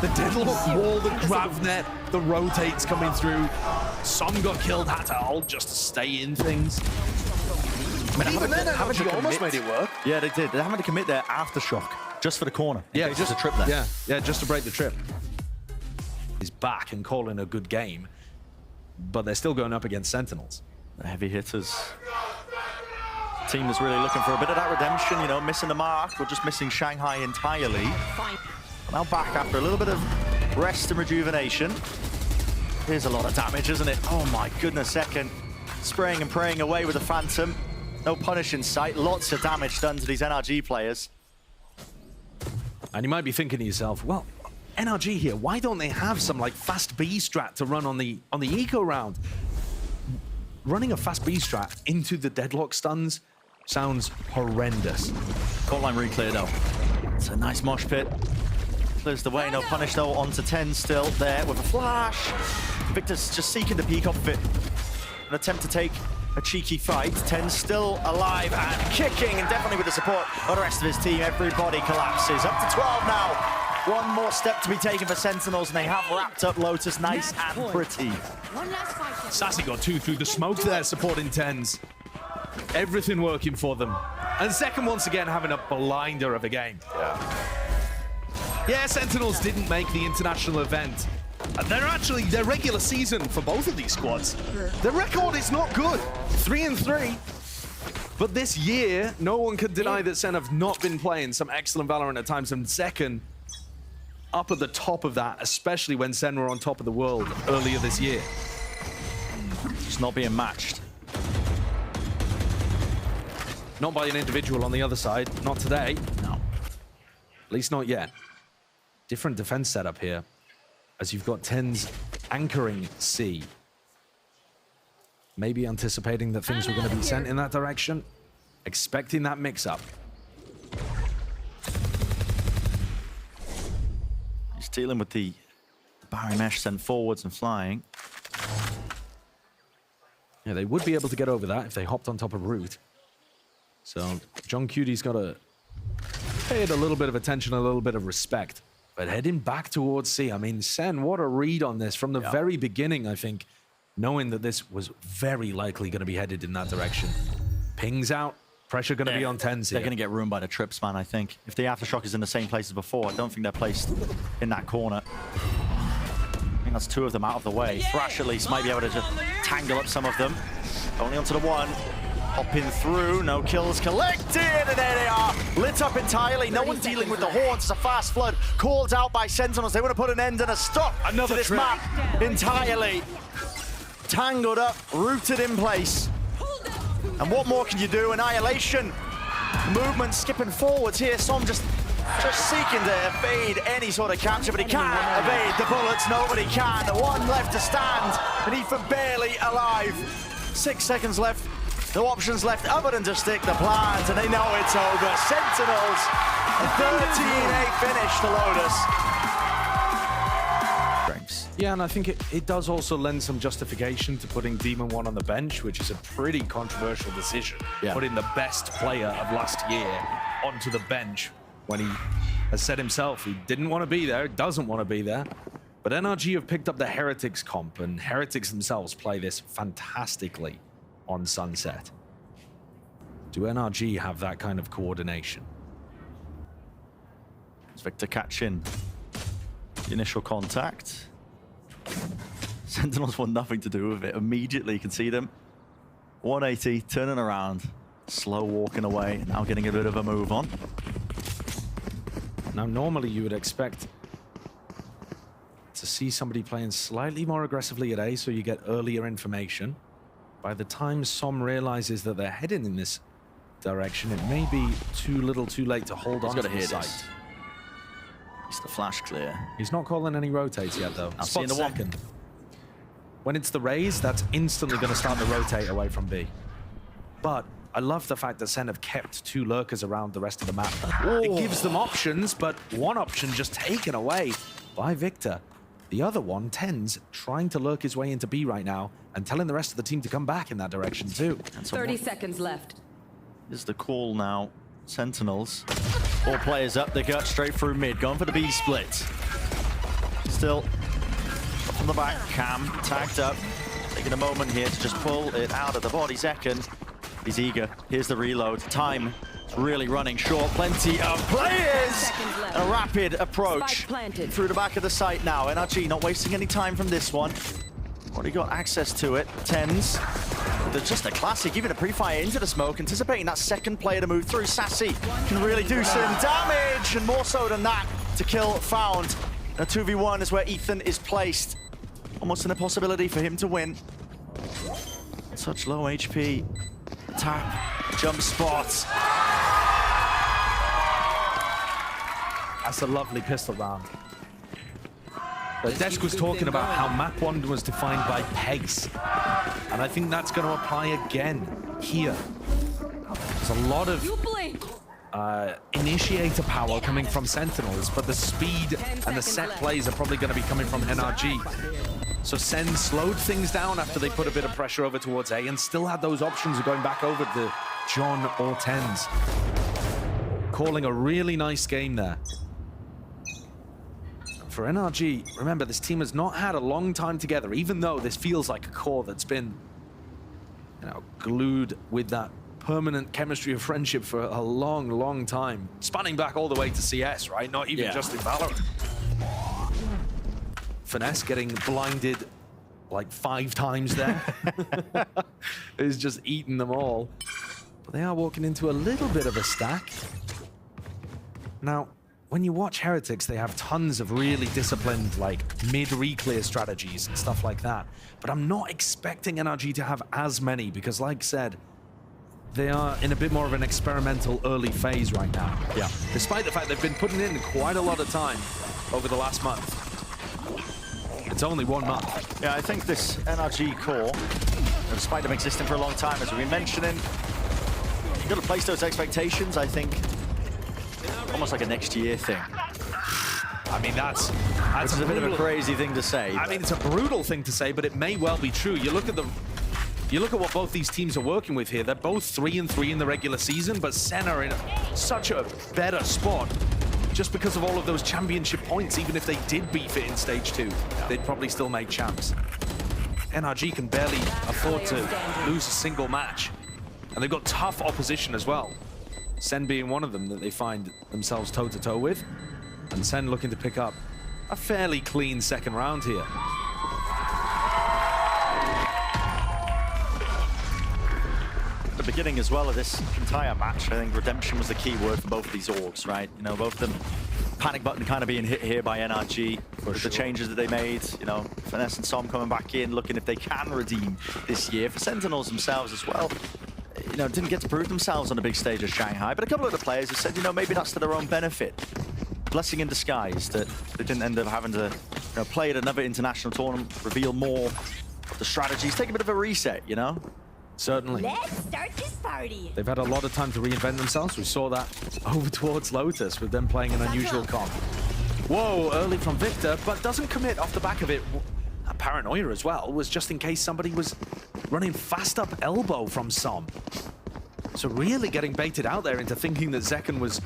the Deadlock wall, the grab net, the rotates coming through. Some got killed, had to ult just to stay in things. Even then, NRG almost made it work. Yeah, they did. They're having to commit their aftershock just for the corner. Yeah, just a trip there. Yeah, just to break the trip. He's back and calling a good game, but they're still going up against Sentinels. The heavy hitters. Team that's really looking for a bit of that redemption, you know, missing the mark or just missing Shanghai entirely. Fine. Now back after a little bit of rest and rejuvenation. Here's a lot of damage, isn't it? Oh my goodness, Second. Spraying and praying away with the Phantom. No punish in sight. Lots of damage done to these NRG players. And you might be thinking to yourself, well, NRG here, why don't they have some like fast B strat to run on the eco round? Running a fast B strat into the Deadlock stuns sounds horrendous. Court line re-cleared though. It's a nice mosh pit. Clears the way, no punish though, onto 10 still there with a flash. Victor's just seeking the peek off of it. An attempt to take a cheeky fight. 10 still alive and kicking, and definitely with the support of the rest of his team. Everybody collapses. Up to 12 now. One more step to be taken for Sentinels, and they have wrapped up Lotus nice and pretty. One last fight. Sassy got 2 through the smoke there, supporting Tens. Everything working for them. And Second once again having a blinder of a game. Yeah, Sentinels didn't make the international event. Their regular season for both of these squads, the record is not good. 3-3. But this year, no one can deny that Sen have not been playing some excellent Valorant at times, and Second up at the top of that, especially when Sen were on top of the world earlier this year. Just not being matched. Not by an individual on the other side, not today. No. At least not yet. Different defense setup here, as you've got Tens anchoring C. Maybe anticipating that things were going to be sent in that direction. Expecting that mix-up. He's dealing with the Barry Mesh sent forwards and flying. Yeah, they would be able to get over that if they hopped on top of Root. So John Cutie's got to pay it a little bit of attention, a little bit of respect. But heading back towards C, I mean, Sen, what a read on this from the very beginning, I think, knowing that this was very likely going to be headed in that direction. Pings out, pressure going to be on Tens here. They're going to get ruined by the trips, man, I think. If the Aftershock is in the same place as before, I don't think they're placed in that corner. I think that's 2 of them out of the way. Thrash, at least, might be able to just tangle up some of them. Only onto the 1. Hopping through, no kills collected, and there they are, lit up entirely. No one dealing with the horns. It's a fast flood called out by Sentinels. They want to put an end and a stop to this map entirely. Tangled up, rooted in place. And what more can you do? Annihilation. Movement skipping forwards here. Som just seeking to evade any sort of capture, but he can't evade the bullets. Nobody can. 1 left to stand, and Ethan barely alive. 6 seconds left. No options left other than to stick the plant, and they know it's over. Sentinels, a 13-8 finish to Lotus. Yeah, and I think it does also lend some justification to putting Demon 1 on the bench, which is a pretty controversial decision. Yeah. Putting the best player of last year onto the bench when he has said himself he didn't want to be there, doesn't want to be there. But NRG have picked up the Heretics comp, and Heretics themselves play this fantastically on Sunset. Do NRG have that kind of coordination? As Victor catching the initial contact. Sentinels want nothing to do with it. Immediately you can see them. 180, turning around, slow walking away, now getting a bit of a move on. Now, normally you would expect to see somebody playing slightly more aggressively at A, so you get earlier information. By the time Som realizes that they're heading in this direction, it may be too little too late to hold on to the site. It's the flash clear. He's not calling any rotates yet, though. I'll see in the second. When it's the raise, that's instantly going to start to rotate away from B. But I love the fact that Sen have kept 2 lurkers around the rest of the map. It gives them options, but one option just taken away by Victor. The other one, Tens, trying to lurk his way into B right now and telling the rest of the team to come back in that direction too. 30 seconds left. This is the call now. Sentinels. 4 players up, they go straight through mid, going for the B split. Still from the back, Cam tagged up, taking a moment here to just pull it out of the body. Second, he's eager. Here's the reload. Time is really running short. Plenty of players. A rapid approach through the back of the site now. NRG not wasting any time from this one. Already got access to it. Tens. They're just a classic, even a pre-fire into the smoke, anticipating that second player to move through. Sassy can really do some damage, and more so than that, to kill Found. A 2v1 is where Ethan is placed. Almost an impossibility for him to win. Such low HP. Tap, jump spots. That's a lovely pistol round. The desk was talking about how map 1 was defined by pace. And I think that's going to apply again here. There's a lot of initiator power coming from Sentinels, but the speed and the set plays are probably going to be coming from NRG. So Sen slowed things down after they put a bit of pressure over towards A and still had those options of going back over to John or Tens. Calling a really nice game there. For NRG, remember, this team has not had a long time together, even though this feels like a core that's been, you know, glued with that permanent chemistry of friendship for a long, long time. Spanning back all the way to CS, right? Not even just in Valorant. Finesse getting blinded like 5 times there. Is just eating them all. But they are walking into a little bit of a stack. Now, when you watch Heretics, they have tons of really disciplined, like, mid-reclear strategies and stuff like that. But I'm not expecting NRG to have as many because, like I said, they are in a bit more of an experimental early phase right now. Yeah. Despite the fact they've been putting in quite a lot of time over the last month. It's only 1 month. Yeah, I think this NRG core, despite them existing for a long time, as we've been mentioning, you've got to place those expectations, I think, almost like a next year thing. I mean, that's a bit of a crazy thing to say. I mean, it's a brutal thing to say, but it may well be true. You look at what both these teams are working with here. They're both 3-3 in the regular season, but Sen are in such a better spot just because of all of those championship points. Even if they did beef it in stage 2, they'd probably still make champs. NRG can barely afford to lose a single match, and they've got tough opposition as well. Sen being one of them that they find themselves toe-to-toe with, and Sen looking to pick up a fairly clean second round here. The beginning as well of this entire match, I think redemption was the key word for both of these orgs, right? You know, both of them, panic button kind of being hit here by NRG with the changes that they made. You know, Finesse and Som coming back in, looking if they can redeem this year. For Sentinels themselves as well, you know, didn't get to prove themselves on a big stage of Shanghai, but a couple of the players have said, you know, maybe that's to their own benefit. Blessing in disguise that they didn't end up having to, you know, play at another international tournament, reveal more of the strategies, take a bit of a reset, you know? Certainly. Let's start this party. They've had a lot of time to reinvent themselves. We saw that over towards Lotus with them playing an unusual comp. Whoa, early from Victor, but doesn't commit off the back of it. A paranoia as well was just in case somebody was running fast up elbow from Som. So really getting baited out there into thinking that Zekken was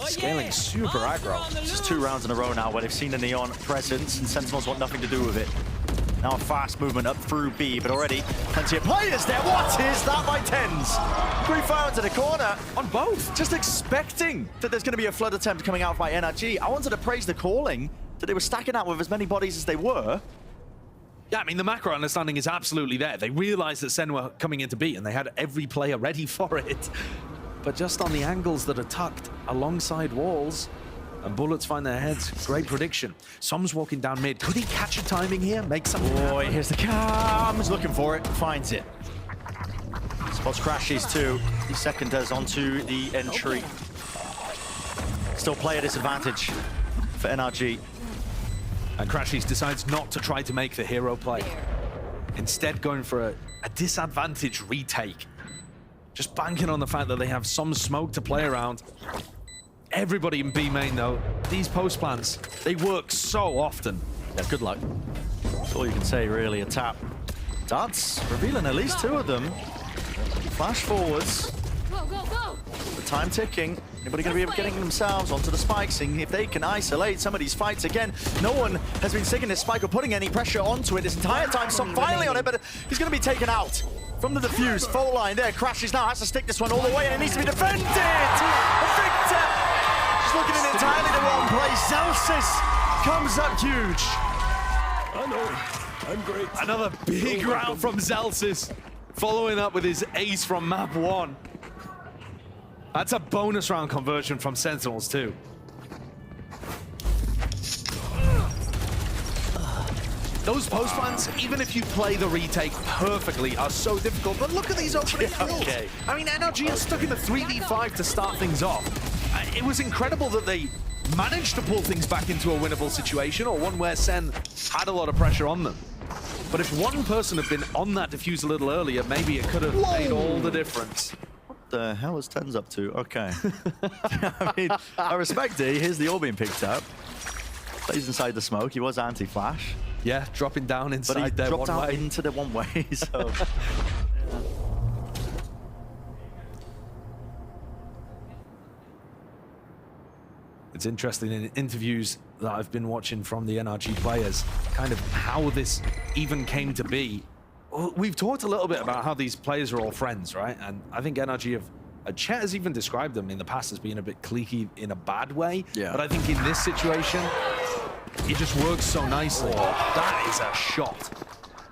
scaling super aggro. Just 2 rounds in a row now where they've seen a Neon presence and Sentinels want nothing to do with it. Now a fast movement up through B, but already plenty of players there. What is that by tens? 3 fires in a corner on both. Just expecting that there's going to be a flood attempt coming out by NRG. I wanted to praise the calling that they were stacking out with as many bodies as they were. Yeah, I mean, the macro understanding is absolutely there. They realized that Sen were coming into B, and they had every player ready for it. But just on the angles that are tucked alongside walls, and bullets find their heads, great prediction. Som's walking down mid. Could he catch a timing here? Make something Boy, happen? here's the cams. Looking for it, finds it. Spots crashes too. The second does onto the entry. Still player disadvantage for NRG. And Crashies decides not to try to make the hero play. Instead, going for a disadvantage retake. Just banking on the fact that they have some smoke to play around. Everybody in B main, though, these post plans, they work so often. Yeah, good luck. That's all you can say, really. A tap. Darts revealing at least 2 of them. Flash forwards. Go, go, go! The time ticking. Anybody going to be getting themselves onto the spike, seeing if they can isolate some of these fights again. No one has been sticking this spike or putting any pressure onto it this entire time. Some finally on it, but he's going to be taken out from the defuse. Fault line there. Crashes now, has to stick this one all the way, and it needs to be defended. Victor just looking in entirely the wrong place. Zelsis comes up huge. I know. I'm great. Another big round from Zelsis, following up with his ace from map 1. That's a bonus round conversion from Sentinels too. Those post plans, even if you play the retake perfectly, are so difficult. But look at these opening kills. Okay. I mean, NRG are stuck in the 3v5 to start things off. It was incredible that they managed to pull things back into a winnable situation, or one where Sen had a lot of pressure on them. But if one person had been on that defuse a little earlier, maybe it could have made all the difference. What the hell is Tens up to? Okay. I mean, I respect it. Here's the all being picked up. Plays inside the smoke. He was anti-flash. Yeah, dropping down But he inside there dropped one out way. into the one way, so... It's interesting in interviews that I've been watching from the NRG players, kind of how this even came to be. Well, we've talked a little bit about how these players are all friends, right? And I think NRG have... Chet has even described them in the past as being a bit cliquey in a bad way. Yeah. But I think in this situation, it just works so nicely. That is a shot.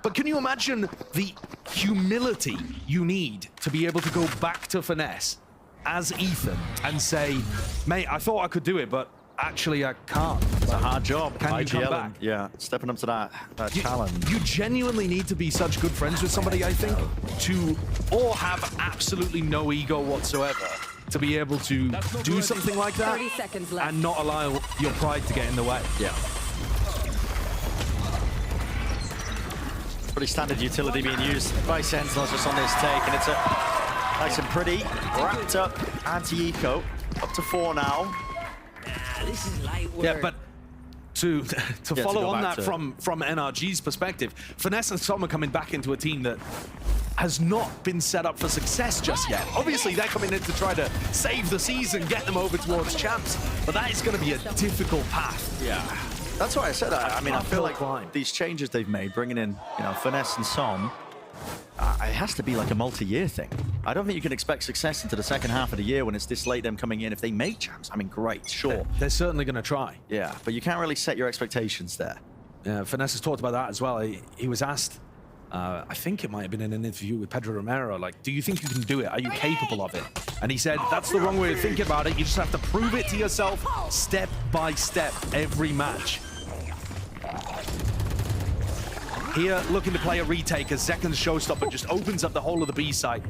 But can you imagine the humility you need to be able to go back to Finesse as Ethan and say, mate, I thought I could do it, but actually I can't. It's a hard job. Can you come IGL, back? yeah, stepping up to that challenge. You genuinely need to be such good friends with somebody, I think, to or have absolutely no ego whatsoever to be able to do something like that 30 seconds left. and not allow your pride to get in the way. Yeah. Pretty standard utility being used by Sentinels just on this take, and it's a nice and pretty wrapped up anti-eco. Up to 4 now. This is light work. Yeah, but to follow go on back that to- from NRG's perspective, Finesse and Som are coming back into a team that has not been set up for success just yet. Obviously, they're coming in to try to save the season, get them over towards champs, but that is going to be a difficult path. Yeah. That's why I said I mean, I feel like climb. these changes they've made, bringing in, you know, Finesse and Som, it has to be like a multi-year thing. I don't think you can expect success into the second half of the year when it's this late them coming in. If they make champs, I mean, great, sure. They're certainly going to try. Yeah, but you can't really set your expectations there. Yeah, Finesse has talked about that as well. He was asked, I think it might have been in an interview with Pedro Romero, like, do you think you can do it? Are you capable of it? And he said, that's the wrong way of thinking about it. You just have to prove it to yourself step by step every match. Here, looking to play a retake as Zekken's showstopper just opens up the whole of the B site.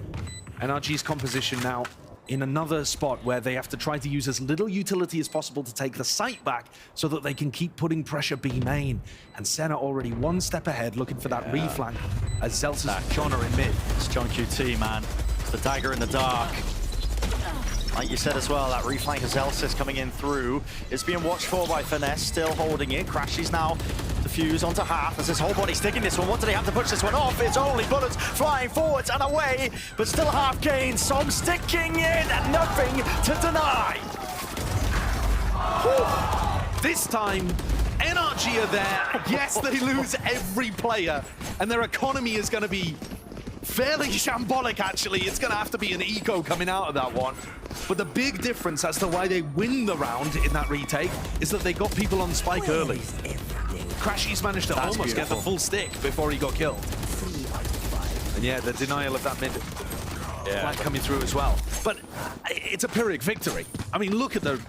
NRG's composition now in another spot where they have to try to use as little utility as possible to take the site back so that they can keep putting pressure B main. And Senna already one step ahead looking for that reflank as Zelsis and John are in mid. It's John QT, man. It's the dagger in the dark. Like you said as well, that reflank of Zelsis coming in through is being watched for by Finesse, still holding it. Crashes now. The defuse onto half as his whole body sticking this one. What do they have to push this one off? It's only bullets flying forwards and away, but still half gained. Som sticking in and nothing to deny. Whew. This time, NRG are there. Yes, they lose every player, and their economy is going to be fairly shambolic, actually. It's going to have to be an eco coming out of that one. But the big difference as to why they win the round in that retake is that they got people on spike early. Crashy's managed to almost get the full stick before he got killed. And yeah, the denial of that mid flank coming through as well. But it's a Pyrrhic victory. I mean, look at the...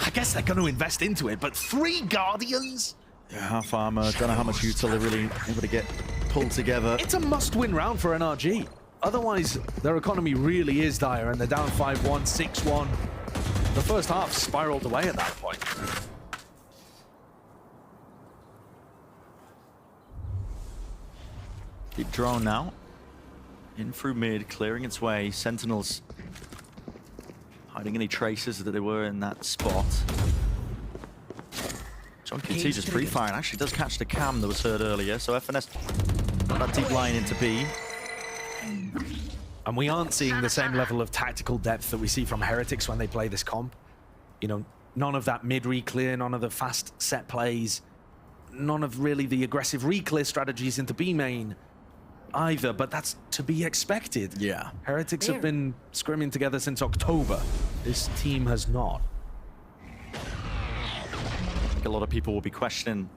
I guess they're going to invest into it, but 3 Guardians? Yeah, half armor. Don't know how much util they're really able to get pulled together. It's a must-win round for NRG. Otherwise, their economy really is dire, and they're down 5-1, 6-1. The first half spiraled away at that point. Deep drone now. In through mid, clearing its way. Sentinels hiding any traces that they were in that spot. John QT just pre-firing. Actually does catch the cam that was heard earlier. So FNS got that deep line into B. And we aren't seeing the same level of tactical depth that we see from Heretics when they play this comp. You know, none of that mid-re-clear, none of the fast set plays, none of really the aggressive re-clear strategies into B main either, but that's to be expected. Yeah. Heretics have been scrimming together since October. This team has not. I think a lot of people will be questioning,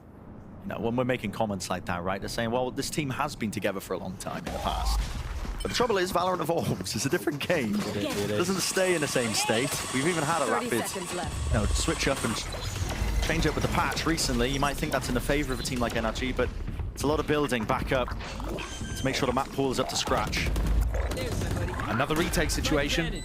you know, when we're making comments like that, right? They're saying, well, this team has been together for a long time in the past. But the trouble is, Valorant evolves. It's a different game. It doesn't stay in the same state. We've even had a rapid, switch up and change up with the patch recently. You might think that's in the favor of a team like NRG, but it's a lot of building back up to make sure the map pool is up to scratch. Another retake situation.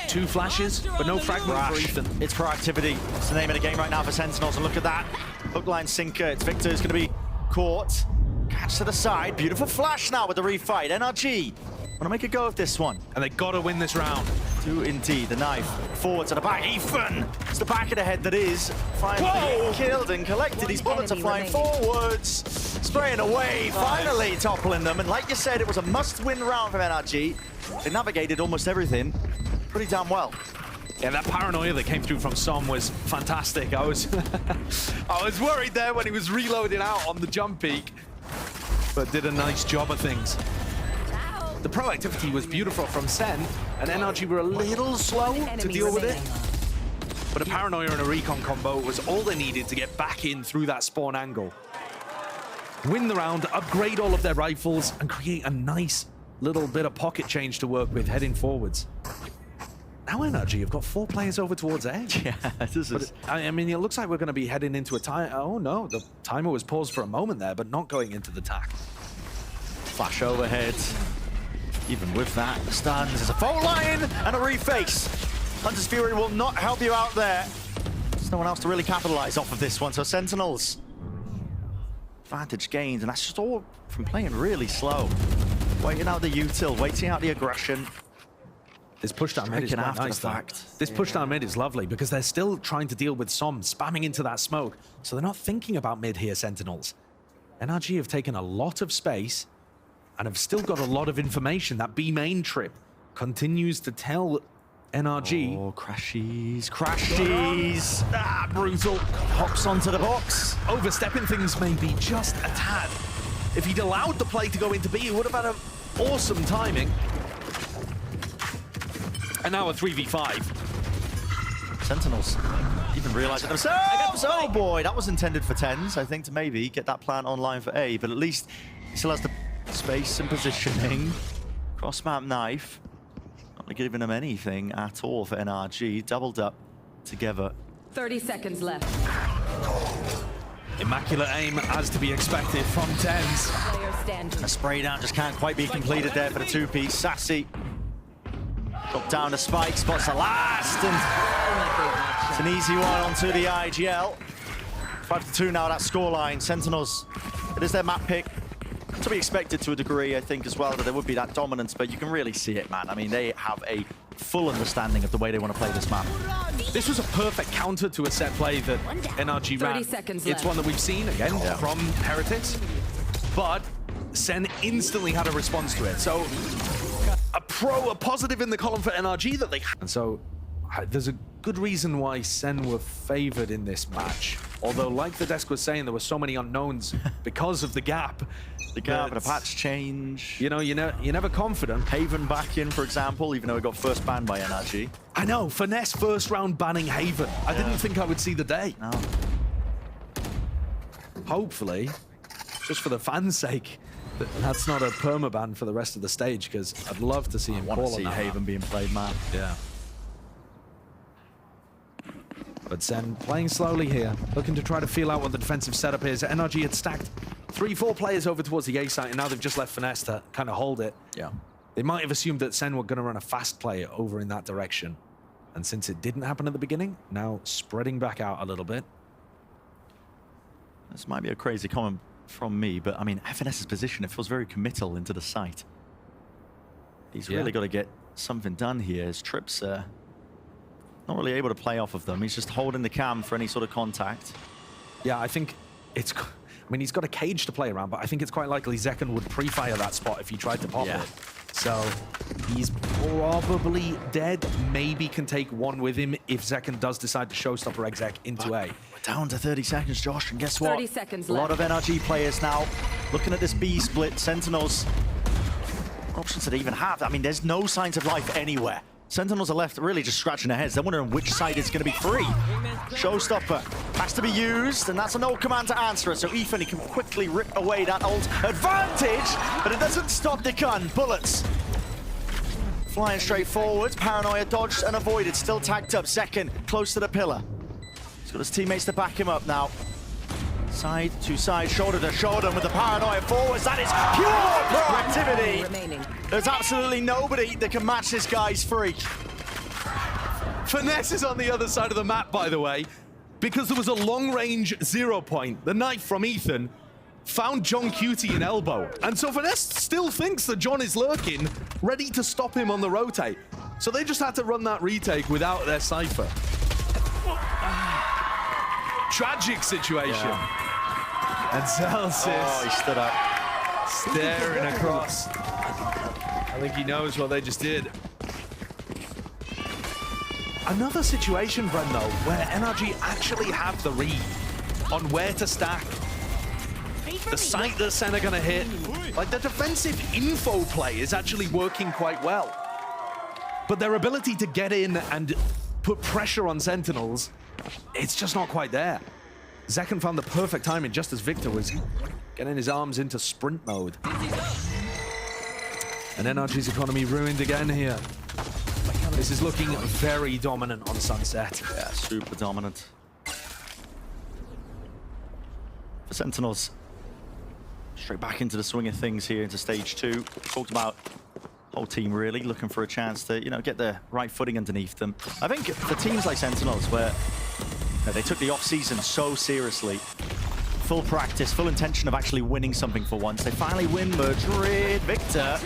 2 flashes, but no fragment for Ethan. It's proactivity. It's the name of the game right now for Sentinels, and look at that. Hook line sinker. It's Victor who's going to be caught. Catch to the side. Beautiful flash now with the refight. NRG want to make a go of this one. And they got to win this round. Do indeed. The knife forward to the back. Ethan! It's the back of the head that is finally killed and collected. These bullets are flying forwards. Spraying away. Finally toppling them. And like you said, it was a must-win round from NRG. They navigated almost everything pretty damn well. Yeah, that paranoia that came through from Som was fantastic. I was I was worried there when he was reloading out on the jump peak, but did a nice job of things. The proactivity was beautiful from SEN, and NRG were a little slow to deal with it. But a paranoia and a recon combo was all they needed to get back in through that spawn angle. Win the round, upgrade all of their rifles, and create a nice little bit of pocket change to work with heading forwards. Now NRG have got 4 players over towards A. Yeah, this is... I mean, it looks like we're going to be heading into a time... Oh, no, the timer was paused for a moment there, but not going into the tack. Flash overhead. Even with that, the stuns. There's a fault line and a reface. Hunter's Fury will not help you out there. There's no one else to really capitalize off of this one. So Sentinels, advantage gained, and that's just all from playing really slow. Waiting out the util, waiting out the aggression. This push down mid is quite after nice, the fact. This push down mid is lovely because they're still trying to deal with Som spamming into that smoke. So they're not thinking about mid here, Sentinels. NRG have taken a lot of space and have still got a lot of information. That B main trip continues to tell NRG. Oh, crashies, crashies. Ah, brutal. Hops onto the box. Overstepping things may be just a tad. If he'd allowed the play to go into B, he would have had an awesome timing. And now a 3v5. Sentinels even realizing themselves. Oh boy, that was intended for 10s, I think, to maybe get that plant online for A, but at least he still has the space and positioning. Cross-map knife. Not giving them anything at all for NRG. Doubled up together. 30 seconds left. Immaculate aim, as to be expected from 10s. Player standing. A spray down just can't quite be completed there for the 2-piece. Sassy. Drop down the spike, spots the last, and it's an easy one onto the IGL. 5-2 now, that scoreline. Sentinels, it is their map pick. to be expected to a degree, I think, as well, that there would be that dominance, but you can really see it, man. I mean, they have a full understanding of the way they want to play this map. This was a perfect counter to a set play that NRG ran. 30 seconds It's left. one that we've seen, again, from Heretics, but SEN instantly had a response to it. So a positive in the column for NRG that they... And so there's a good reason why SEN were favored in this match. Although, like the desk was saying, there were so many unknowns because of the gap. The gap and a patch change. You know, you're never confident. Haven back in, for example, even though it got first banned by NRG. I know, Finesse first round banning Haven. I didn't think I would see the day. No. Hopefully, just for the fans' sake, that's not a permaban for the rest of the stage, because I'd love to see him Want to call on see that Haven map. being played, man. Yeah. But SEN playing slowly here, looking to try to feel out what the defensive setup is. NRG had stacked 3-4 players over towards the A site, and now they've just left Finesse to kind of hold it. Yeah. They might have assumed that SEN were going to run a fast play over in that direction. And since it didn't happen at the beginning, now spreading back out a little bit. This might be a crazy comment from me, but I mean, FNS's position, it feels very committal into the site. He's really got to get something done here. His trips not really able to play off of them. He's just holding the cam for any sort of contact. Yeah, I think it's... I mean, he's got a cage to play around, but I think it's quite likely Zekken would pre-fire that spot if he tried to pop it. So he's probably dead. Maybe can take one with him if Zekken does decide to showstopper exec into A. We're down to 30 seconds, Josh, and guess what? 30 seconds A lot of left. NRG players now looking at this B split. Sentinels, options that they even have. I mean, there's no signs of life anywhere. Sentinels are left really just scratching their heads. They're wondering which side is going to be free. Showstopper has to be used, and that's an old command to answer it. So Ethan, he can quickly rip away that old advantage, but it doesn't stop the gun. Bullets flying straight forwards. Paranoia dodged and avoided. Still tagged up. Zekken close to the pillar. He's got his teammates to back him up now. Side to side, shoulder to shoulder with the Paranoia forwards. That is pure proactivity. Remaining. There's absolutely nobody that can match this guy's freak. Finesse is on the other side of the map, by the way, because there was a long-range 0 point. The knife from Ethan found John Cutie in elbow. And so Finesse still thinks that John is lurking, ready to stop him on the rotate. So they just had to run that retake without their Cypher. Tragic situation. Yeah. And Celsius Oh, he stood up. staring across. I think he knows what they just did. Another situation, Bren, though, where NRG actually have the read on where to stack. The site that SEN are going to hit. Like, the defensive info play is actually working quite well. But their ability to get in and put pressure on Sentinels, it's just not quite there. Zekken found the perfect timing just as Victor was getting his arms into sprint mode. And NRG's economy ruined again here. This is looking very dominant on Sunset. Yeah, super dominant. For Sentinels, straight back into the swing of things here into stage 2. Talked about whole team really looking for a chance to, you know, get the right footing underneath them. I think for teams like Sentinels, where they took the off-season so seriously, full practice, full intention of actually winning something for once. They finally win Madrid. Victor,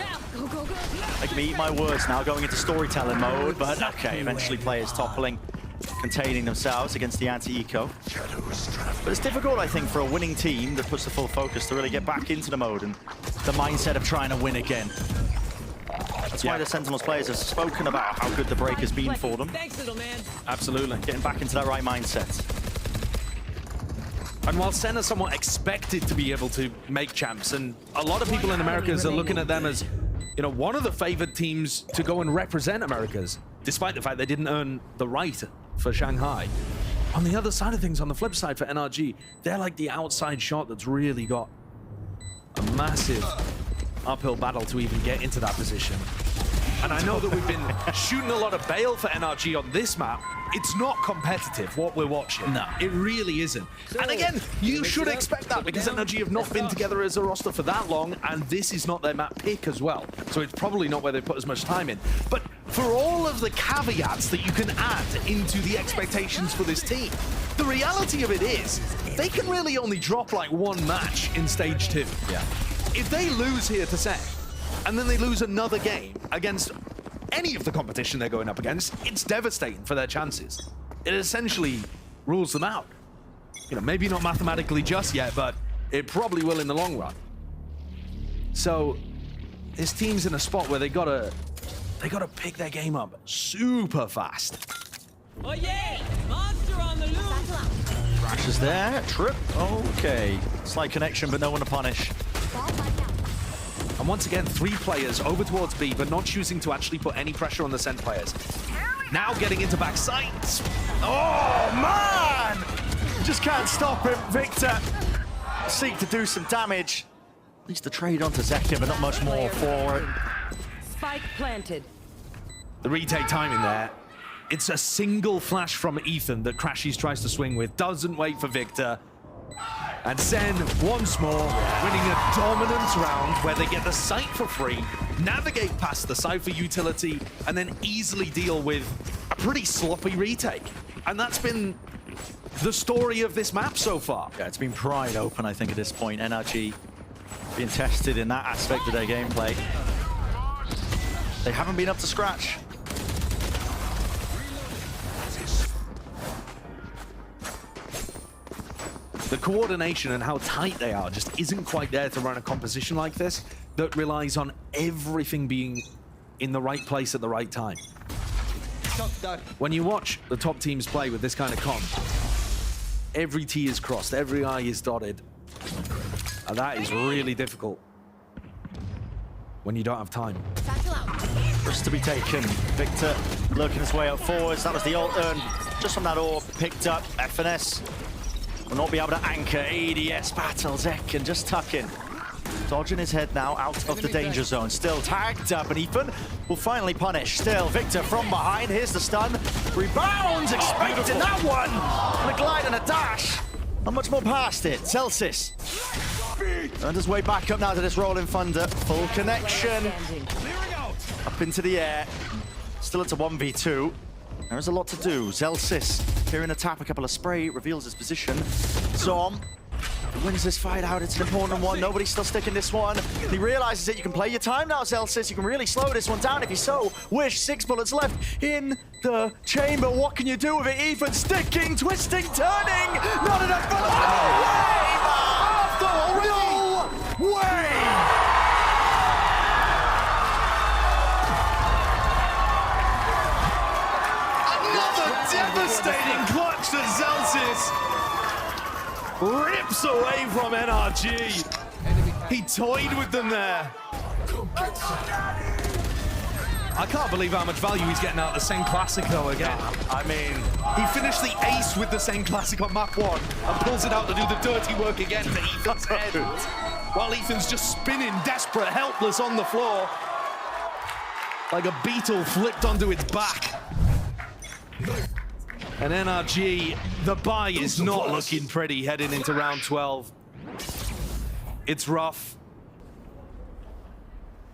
make me eat my words now, going into storytelling mode, but okay, eventually players toppling, containing themselves against the anti-eco. But it's difficult, I think, for a winning team that puts the full focus to really get back into the mode and the mindset of trying to win again. That's why the Sentinels players have spoken about how good the break has been for them. Thanks, little man. Absolutely. Getting back into that right mindset. And while SEN are somewhat expected to be able to make champs, and a lot of people in Americas are looking at them as, you know, one of the favored teams to go and represent Americas, despite the fact they didn't earn the right for Shanghai. On the other side of things, on the flip side for NRG, they're like the outside shot that's really got a massive uphill battle to even get into that position. And I know that we've been shooting a lot of bail for NRG on this map. It's not competitive, what we're watching. No, it really isn't. And again, you should expect that because NRG have not been together as a roster for that long, and this is not their map pick as well. So it's probably not where they put as much time in. But for all of the caveats that you can add into the expectations for this team, the reality of it is, they can really only drop like one match in stage 2. Yeah. if they lose here to SEN, and then they lose another game against any of the competition they're going up against, it's devastating for their chances. It essentially rules them out. You know, maybe not mathematically just yet, but it probably will in the long run. So this team's in a spot where they gotta pick their game up super fast. Oh yeah! Monster on the loose! Crash is there. Trip. Okay. Slight connection, but no one to punish. And once again, 3 players over towards B, but not choosing to actually put any pressure on the SEN players. Now getting into back sights. Oh, man! Just can't stop him. Victor seek to do some damage. At least the trade onto Zekin, but not much more for it. Spike planted. The retake timing there. It's a single flash from Ethan that Crashies tries to swing with. Doesn't wait for Victor. And SEN, once more, winning a dominant round where they get the site for free, navigate past the Cypher utility, and then easily deal with a pretty sloppy retake. And that's been the story of this map so far. Yeah, it's been pried open, I think, at this point. NRG being tested in that aspect of their gameplay. They haven't been up to scratch. The coordination and how tight they are just isn't quite there to run a composition like this that relies on everything being in the right place at the right time. When you watch the top teams play with this kind of comp, every T is crossed, every I is dotted. And that is really difficult when you don't have time. First to be taken. Victor lurking his way up forwards. That was the ult earned just from that orb. Picked up. FNS will not be able to anchor. ADS battle. Zekin just tucking. Dodging his head now out of the danger zone. Still tagged up, and Ethan will finally punish. Still, Victor from behind. Here's the stun. Rebounds, expecting that one. And a glide and a dash. Not much more past it. Celsius earned his way back up now to this rolling thunder. Full connection. Up into the air. Still it's a 1v2. There is a lot to do. Zelsis hearing a tap, a couple of spray, reveals his position. Zom wins this fight out. It's an important one. Nobody's still sticking this one. He realizes that you can play your time now, Zelsis. You can really slow this one down if you so wish. 6 bullets left in the chamber. What can you do with it? Ethan sticking, twisting, turning. Not enough for the No way! Devastating clutch that Zelsis rips away from NRG. He toyed with them there. I can't believe how much value he's getting out of the SEN Classic though again. I mean, he finished the ace with the SEN Classic on map 1 and pulls it out to do the dirty work again to Ethan's head. While Ethan's just spinning, desperate, helpless on the floor. Like a beetle flipped onto its back. And NRG, the buy is not looking pretty heading into round 12. It's rough.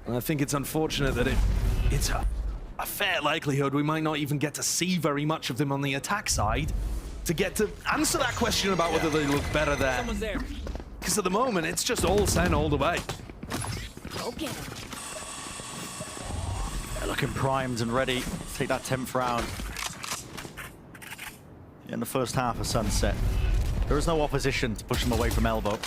And I think it's unfortunate that it's a fair likelihood we might not even get to see very much of them on the attack side to get to answer that question about whether they look better there. Someone's there. Because at the moment, it's just all SEN all the way. Okay. They're looking primed and ready to take that 10th round. In the first half of Sunset. There is no opposition to push them away from elbow.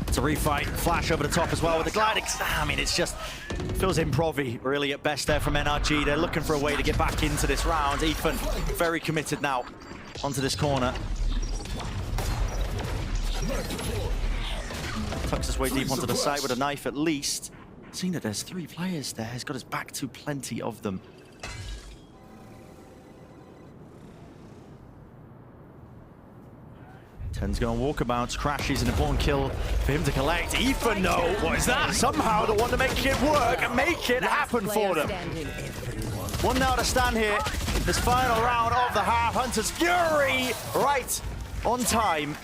It's a refight, flash over the top as well with the gliding. I mean, it's just feels improv-y really at best there from NRG. They're looking for a way to get back into this round. Ethan very committed now onto this corner. Tucks his way deep onto the side with a knife at least. Seeing that there's 3 players there, he's got his back to plenty of them. Ten's going walkabouts. Crashies an important kill for him to collect. Ethan, no. What is that? Somehow they want to make it work and make it happen for them. One now to stand here. This final round of the half. Hunter's Fury right on time.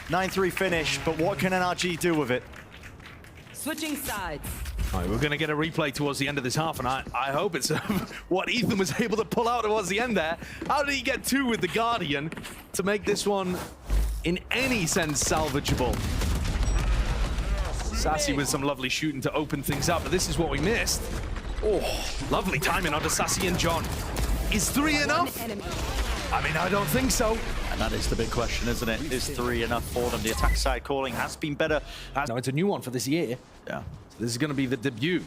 9-3 finish, but what can NRG do with it? Switching sides. All right, we're going to get a replay towards the end of this half, and I hope it's what Ethan was able to pull out towards the end there. How did he get 2 with the Guardian to make this one in any sense salvageable? Sassy with some lovely shooting to open things up, but this is what we missed. Oh, lovely timing onto Sassy and John. Is 3 enough? I mean, I don't think so. And that is the big question, isn't it? Is 3 enough for them? The attack side calling has been better. No, it's a new one for this year. Yeah. So this is going to be the debut.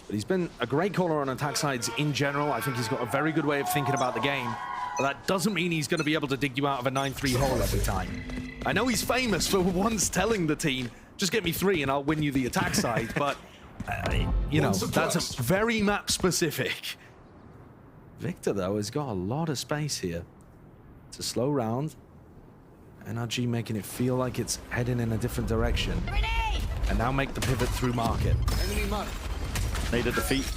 But he's been a great caller on attack sides in general. I think he's got a very good way of thinking about the game. But that doesn't mean he's going to be able to dig you out of a 9-3 hole every time. I know he's famous for once telling the team, just get me 3 and I'll win you the attack side. But, you know, that's very map specific. Victor, though, has got a lot of space here. It's a slow round. NRG making it feel like it's heading in a different direction. And now make the pivot through market. Need a defeat.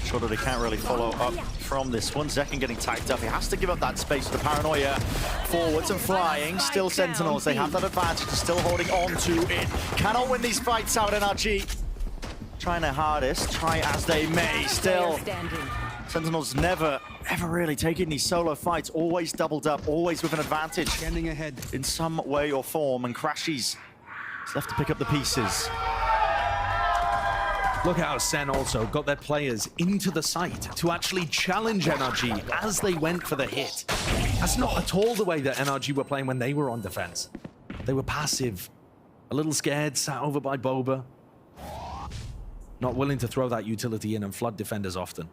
Sure that he can't really follow up from this one. Zekken getting tagged up. He has to give up that space with the paranoia. Forwards and flying. Still Sentinels. They have that advantage. They're still holding on to it. Cannot win these fights out, NRG. Trying their hardest. Try as they may. Still. Sentinels never, ever really taking these solo fights. Always doubled up. Always with an advantage. Standing ahead. In some way or form. And Crashies is left to pick up the pieces. Look how SEN also got their players into the site to actually challenge NRG as they went for the hit. That's not at all the way that NRG were playing when they were on defense. They were passive, a little scared, sat over by Boba. Not willing to throw that utility in and flood defenders often.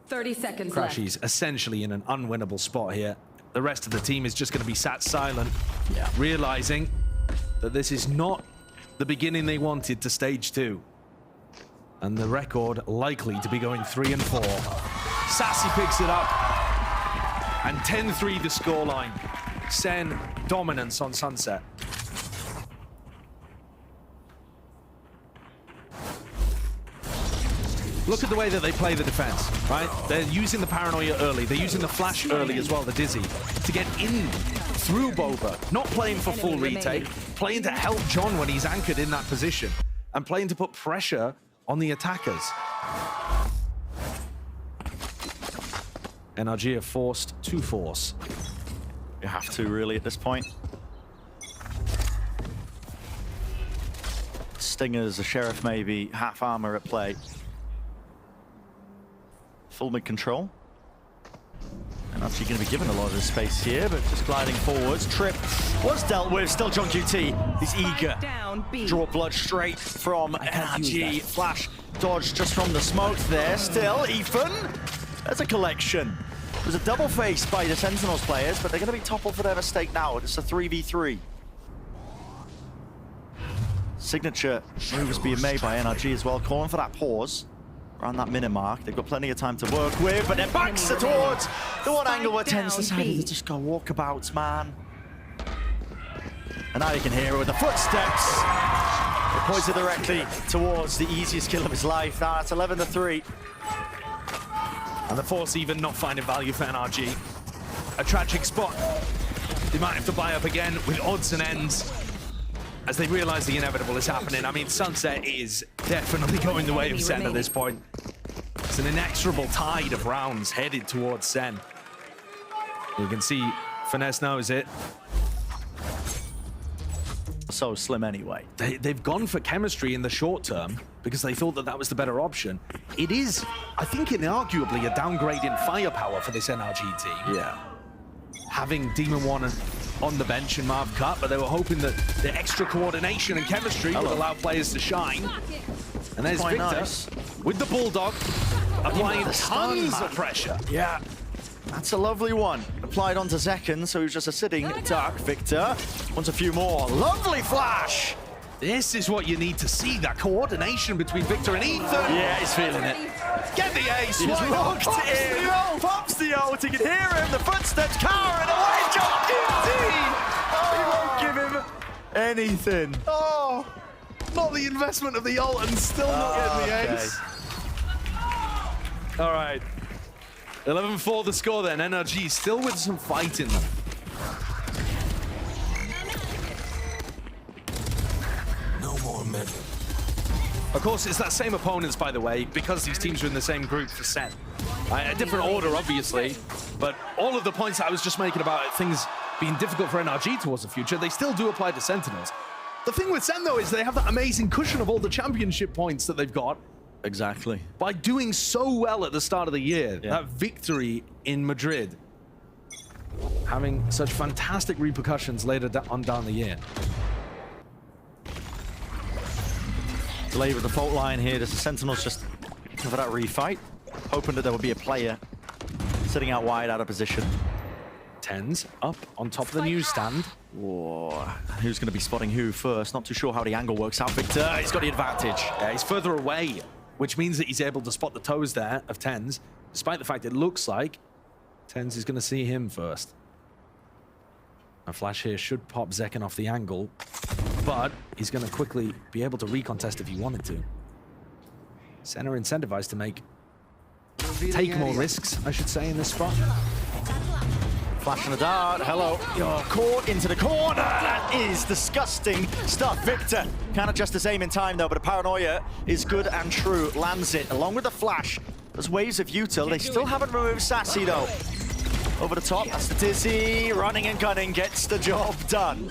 30 seconds left. Crashies essentially in an unwinnable spot here. The rest of the team is just going to be sat silent, realizing that this is not the beginning they wanted to stage 2. And the record likely to be going 3 and 4. Sassy picks it up. And 10-3 the scoreline. SEN dominance on Sunset. Look at the way that they play the defense, right? They're using the paranoia early. They're using the flash early as well, the Dizzy, to get in through Boba. Not playing for full retake, playing to help John when he's anchored in that position, and playing to put pressure on the attackers. NRG are forced to force. You have to, really, at this point. Stingers, the Sheriff maybe, half armor at play. Full mid control. And actually going to be given a lot of space here, but just gliding forwards. Trip was dealt with. Still John QT. He's eager. Draw blood straight from NRG. Flash dodge just from the smoke there. Still Ethan. There's a collection. There's a double face by the Sentinels players, but they're going to be toppled for their mistake now. It's a 3v3. Signature moves being made by NRG as well, calling for that pause around that minute mark. They've got plenty of time to work with, but their backs are towards the one angle where Ten's decided to just go walkabouts, man. And now you can hear it with the footsteps. It pointed directly towards the easiest kill of his life. Now it's 11-3. And the Force even not finding value for NRG. A tragic spot. They might have to buy up again with odds and ends as they realize the inevitable is happening. I mean, Sunset is definitely going the way of SEN at this point. It's an inexorable tide of rounds headed towards SEN. You can see Finesse knows it. So slim anyway. They've gone for chemistry in the short term because they thought that that was the better option. It is, I think, inarguably a downgrade in firepower for this NRG team. Yeah. Having Demon One on the bench and Marv cut, but they were hoping that the extra coordination and chemistry would allow players to shine. And there's Quite Victor nice. with the Bulldog, applying the stun, tons man. of pressure. Yeah. That's a lovely one. Applied onto Zekken, so he's just a sitting duck. Victor wants a few more. Lovely flash! This is what you need to see, that coordination between Victor and Ethan. Yeah, he's feeling it. Get the ace, He's why not? locked in. Pops the ult. He can hear him. The footsteps carrying away. John QT. Oh, he won't give him anything. Oh, not the investment of the ult and still not getting the ace. All right. 11-4 the score then. NRG still with some fight in them. No more men. Of course, it's that same opponents, by the way, because these teams are in the same group for SEN. A different order, obviously, but all of the points I was just making about things being difficult for NRG towards the future, they still do apply to Sentinels. The thing with SEN, though, is they have that amazing cushion of all the championship points that they've got. Exactly. By doing so well at the start of the year, Yeah. that victory in Madrid, having such fantastic repercussions later on down the year. Delay with the fault line here. Does the Sentinels just for that refight? Hoping that there would be a player sitting out wide out of position. Tens up on top of the newsstand. Whoa. Who's going to be spotting who first? Not too sure how the angle works out. Victor, he's got the advantage. Yeah, he's further away, which means that he's able to spot the toes there of Tens, despite the fact it looks like Tens is going to see him first. A flash here should pop Zekken off the angle, but he's going to quickly be able to recontest if he wanted to. SEN are incentivized to take more risks, I should say, in this spot. Flashing a dart. Hello. You're caught into the corner. That is disgusting stuff. Victor can't adjust his aim in time, though, but a paranoia is good and true. Lands it along with the flash. There's waves of util. They still haven't removed Sassy, though. Over the top. That's the Dizzy. Running and gunning gets the job done.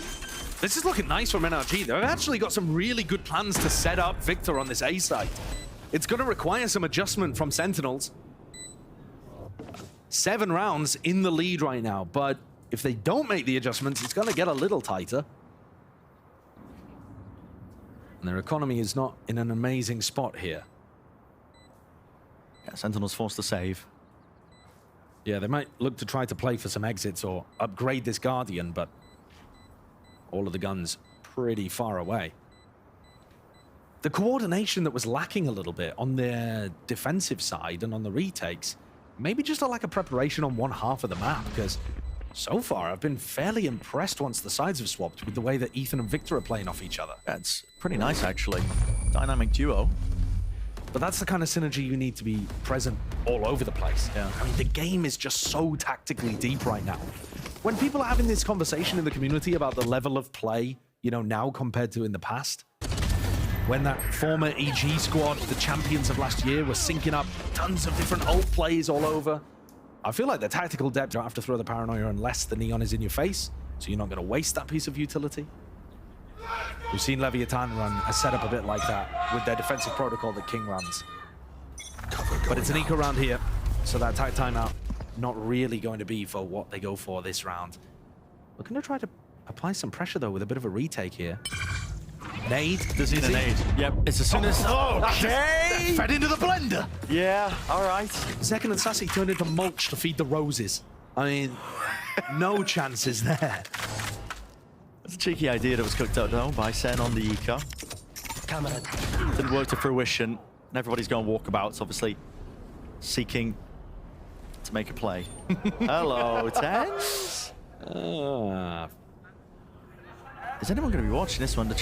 This is looking nice from NRG. They've actually got some really good plans to set up Victor on this A site. It's going to require some adjustment from Sentinels. 7 rounds in the lead right now, but if they don't make the adjustments, it's going to get a little tighter. And their economy is not in an amazing spot here. Yeah, Sentinels forced to save. Yeah, they might look to try to play for some exits or upgrade this Guardian, but all of the guns pretty far away. The coordination that was lacking a little bit on their defensive side and on the retakes, maybe just a lack of preparation on one half of the map, because so far I've been fairly impressed once the sides have swapped with the way that Ethan and Victor are playing off each other. That's pretty nice, actually. Dynamic duo. But that's the kind of synergy you need to be present all over the place. Yeah. I mean, the game is just so tactically deep right now. When people are having this conversation in the community about the level of play, you know, now compared to in the past, when that former EG squad, the champions of last year, were syncing up tons of different ult plays all over, I feel like the tactical depth, you don't have to throw the paranoia unless the neon is in your face, so you're not going to waste that piece of utility. We've seen Leviathan run a setup a bit like that with their defensive protocol that King runs. But it's an eco round here, so that tight timeout not really going to be for what they go for this round. We're going to try to apply some pressure, though, with a bit of a retake here. Nade. Does he need a nade? Yep. It's as soon as... Okay! Fed into the blender! Yeah, all right. Zekken and Sassy turned into mulch to feed the roses. I mean, no chances there. It's a cheeky idea that was cooked up, though, by SEN on the eco. Come on. Didn't work to fruition, and everybody's going walkabouts, obviously seeking to make a play. Hello, Tens. Is anyone going to be watching this one?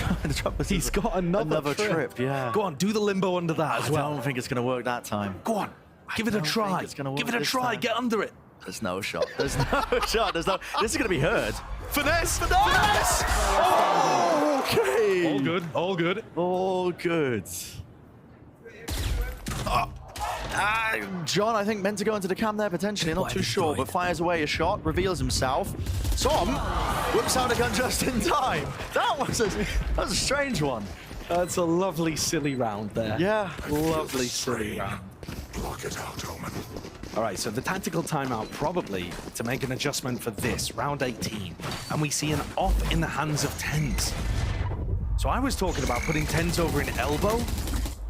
He's got another trip. Yeah. Go on, do the limbo under that as well. I don't think it's going to work that time. Go on, give it a try. Give it a try, get under it. There's no shot. There's no shot. There's no... This is going to be heard. Finesse! Finesse! Oh, okay. All good, all good. All good. John, I think, meant to go into the cam there potentially. Not too sure, but fires away a shot, reveals himself. Tom whips out a gun just in time. That was a strange one. That's a lovely, silly round there. Yeah. Lovely, silly round. Block it out, Omen. All right, so the tactical timeout probably to make an adjustment for this, round 18. And we see an op in the hands of Tens. So I was talking about putting Tens over in elbow.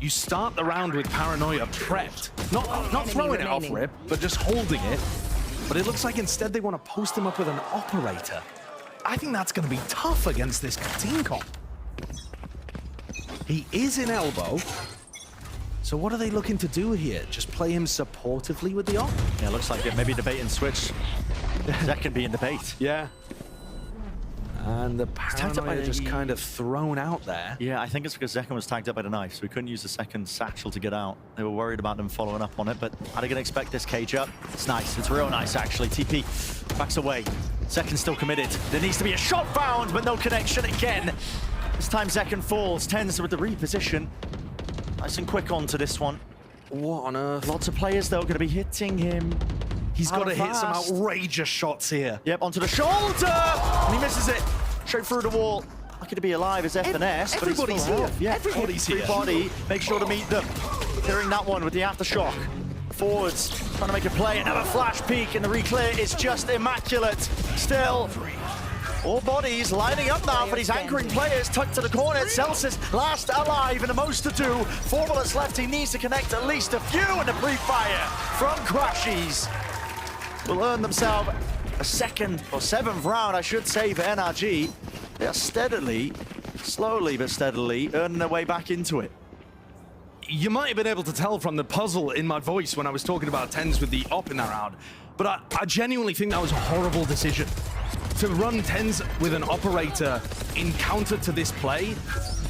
You start the round with paranoia prepped. Not throwing it off rip, but just holding it. But it looks like instead they want to post him up with an operator. I think that's going to be tough against this team comp. He is in elbow. So what are they looking to do here? Just play him supportively with the op? Yeah, looks like it. Maybe debate and switch. That can be in debate. Yeah. And the paranoia just kind of thrown out there. Yeah, I think it's because Zekken was tagged up by the knife, so we couldn't use the second satchel to get out. They were worried about them following up on it, but are they going to expect this cage up? It's nice. It's real nice, actually. TP backs away. Zekken still committed. There needs to be a shot found, but no connection again. This time Zekken falls. Tens with the reposition. Nice and quick onto this one. What on earth? Lots of players, though, going to be hitting him. He's got to hit some fast. outrageous shots here. Yep, onto the shoulder! And he misses it. Straight through the wall. Lucky to be alive is FNS, but he's full Everybody's here. health. Yeah, Everybody's here. everybody make sure to meet them. Clearing that one with the aftershock. Forwards trying to make a play. Another flash peek, and the reclear is just immaculate. Still, all bodies lining up now for these anchoring players. Tucked to the corner. Celsius last alive and the most to do. 4 bullets left. He needs to connect at least a few, and the pre-fire from Crashies will earn themselves a 2nd or 7th round, I should say, for NRG. They are steadily, slowly but steadily, earning their way back into it. You might have been able to tell from the puzzle in my voice when I was talking about tens with the op in that round, but I genuinely think that was a horrible decision. To run tens with an operator in counter to this play,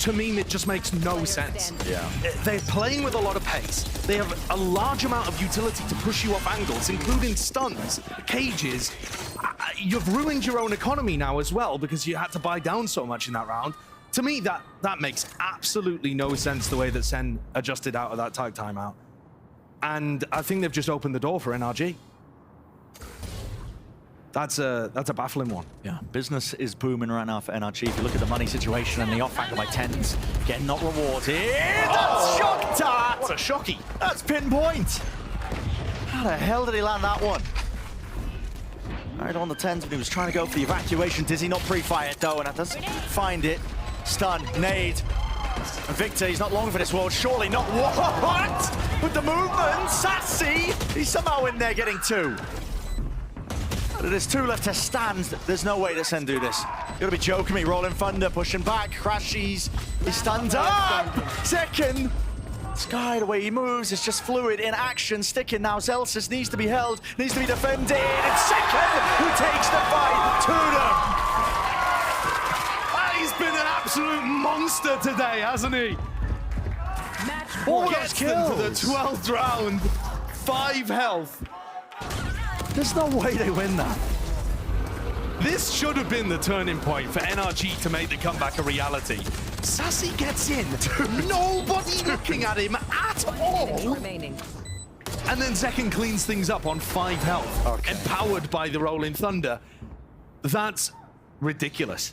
to me, it just makes no sense. Yeah. They're playing with a lot of pace. They have a large amount of utility to push you off angles, including stuns, cages. You've ruined your own economy now as well because you had to buy down so much in that round. To me, that makes absolutely no sense the way that SEN adjusted out of that tag timeout. And I think they've just opened the door for NRG. That's a baffling one. Yeah, business is booming right now for NRG. If you look at the money situation and the off angle by tens, getting not rewarded. That's shock dart! What a shocky. That's pinpoint. How the hell did he land that one? Right on the tens, but he was trying to go for the evacuation. Dizzy not pre-fired though, and that doesn't find it. Stun, nade. And Victor, he's not long for this world. Surely not. What? With the movement, Sassy. He's somehow in there getting 2. There's 2 left to stand. There's no way that SEN do this. You gotta be joking me. Rolling Thunder, pushing back. Crashies. He stands up. 2nd. Sky, the way he moves, is just fluid in action. Sticking now. Celsius needs to be held, needs to be defended. And 2nd, who takes the fight to them. He's been an absolute monster today, hasn't he? Match What point. gets them to the 12th round? 5 health. There's no way they win that. This should have been the turning point for NRG to make the comeback a reality. Sassy gets in, nobody looking at him at all. Remaining. And then Zekken cleans things up on 5 health, empowered by the Rolling Thunder. That's ridiculous.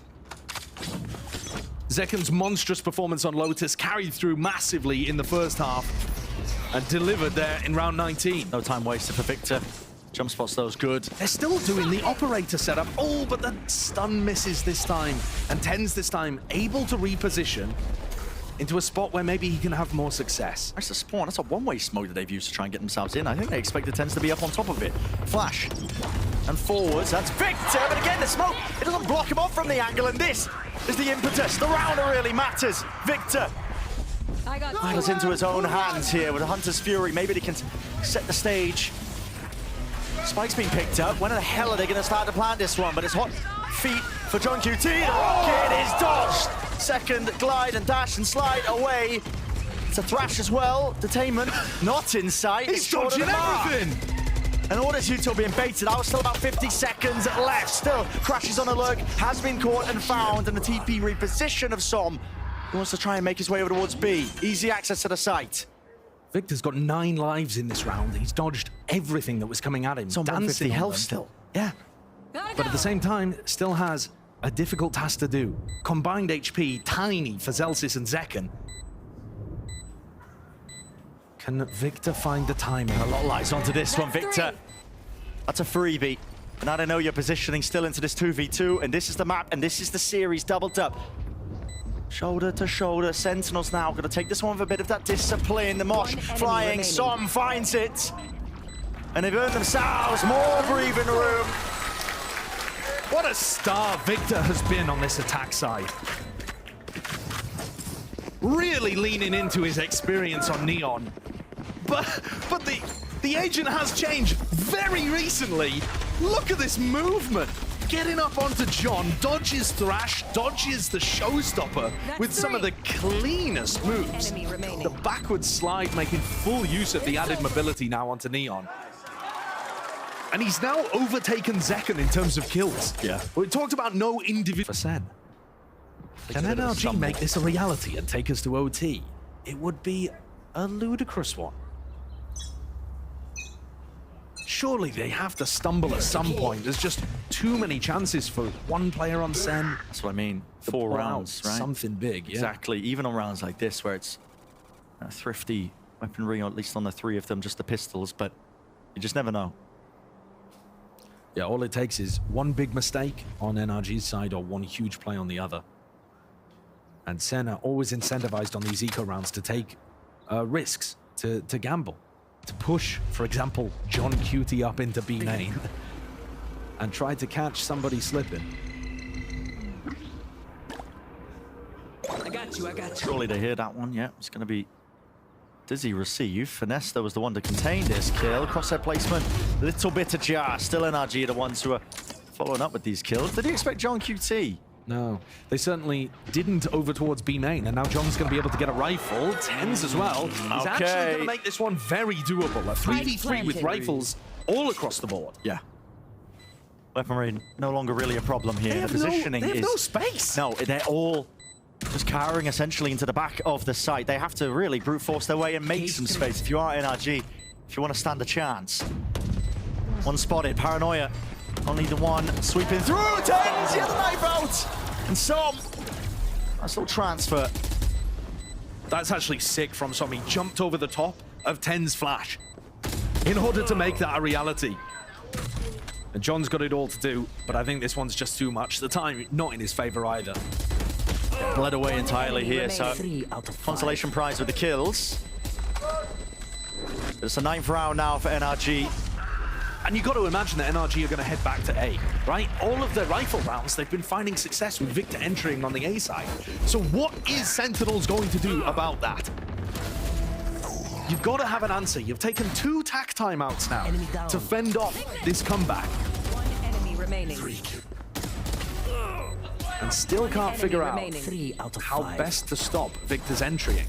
Zekken's monstrous performance on Lotus carried through massively in the first half and delivered there in round 19. No time wasted for Victor. Jump spots those good. They're still doing the operator setup. Oh, but the stun misses this time. And Tens this time able to reposition into a spot where maybe he can have more success. That's a spawn. That's a one-way smoke that they've used to try and get themselves in. I think they expect the Tens to be up on top of it. Flash. And forwards. That's Victor. But again, the smoke, it doesn't block him off from the angle. And this is the impetus. The rounder really matters. Victor matters into his own hands here with a Hunter's Fury. Maybe they can set the stage. Spike's been picked up. When the hell are they going to start to plant this one? But it's hot feet for John QT. The rocket is dodged. 2nd, glide and dash and slide away. It's a thrash as well. Detainment not in sight. He's dodging everything. And all this util being baited out. Still about 50 seconds left. Still, Crashes on alert. Has been caught and found. And the TP reposition of Som. He wants to try and make his way over towards B. Easy access to the site. Victor's got 9 lives in this round. He's dodged everything that was coming at him. It's on 150 health still. Yeah. But at the same time, still has a difficult task to do. Combined HP, tiny for Celsius and Zekken. Can Victor find the timing? A lot of lights onto this one, Victor. That's a freebie. And I don't know your positioning still into this 2v2. And this is the map, and this is the series doubled up. Shoulder to shoulder, Sentinels now going to take this one with a bit of that discipline. The Mosh flying, Som finds it. And they've earned themselves more breathing room. What a star Victor has been on this attack side. Really leaning into his experience on Neon. But the agent has changed very recently. Look at this movement. Getting up onto John, dodges Thrash, dodges the showstopper with some of the cleanest moves. The backward slide making full use of the added mobility now onto Neon. And he's now overtaken Zekken in terms of kills. Yeah. We talked about no individual for SEN. Can NRG make this a reality and take us to OT? It would be a ludicrous one. surely they have to stumble at some point. There's just too many chances for one player on Sen. That's what I mean. 4 Pull out rounds, right? Something big, yeah. Exactly. Even on rounds like this, where it's thrifty weaponry, or at least on the 3 of them, just the pistols, but you just never know. Yeah, all it takes is one big mistake on NRG's side or one huge play on the other. And Sen are always incentivized on these eco rounds to take risks, to gamble, to push, for example, John Cutie up into B main and try to catch somebody slipping. I got you. Surely they hear that one. Yeah, it's going to be Dizzy receive. Finesse, though, was the one to contain this kill. Crosshair placement, little bit ajar. Still NRG are the ones who are following up with these kills. Did he expect John QT? No, they certainly didn't over towards B main, and now John's going to be able to get a rifle. Tens as well. He's actually going to make this one very doable. A 3v3 with rifles all across the board. Yeah. Weaponry no longer really a problem here. The positioning they have is no space. No, they're all just cowering essentially into the back of the site. They have to really brute force their way and make some space if you are NRG, if you want to stand a chance. One spotted, Paranoia. Only the one sweeping through. Tens, he has a knife out. And Som. Nice little transfer. That's actually sick from Som. He jumped over the top of Ten's flash in order to make that a reality. And John's got it all to do, but I think this one's just too much. The time not in his favor either. Bled away entirely here, so 3 out of 5. consolation prize with the kills. It's a 9th round now for NRG. And you got to imagine that NRG are going to head back to A, right? All of their rifle rounds, they've been finding success with Victor entering on the A side. So what is Sentinels going to do about that? You've got to have an answer. You've taken 2 tack timeouts now to fend off this comeback. One enemy remaining. And still can't figure out 3 out of how 5. best to stop Victor's entrying.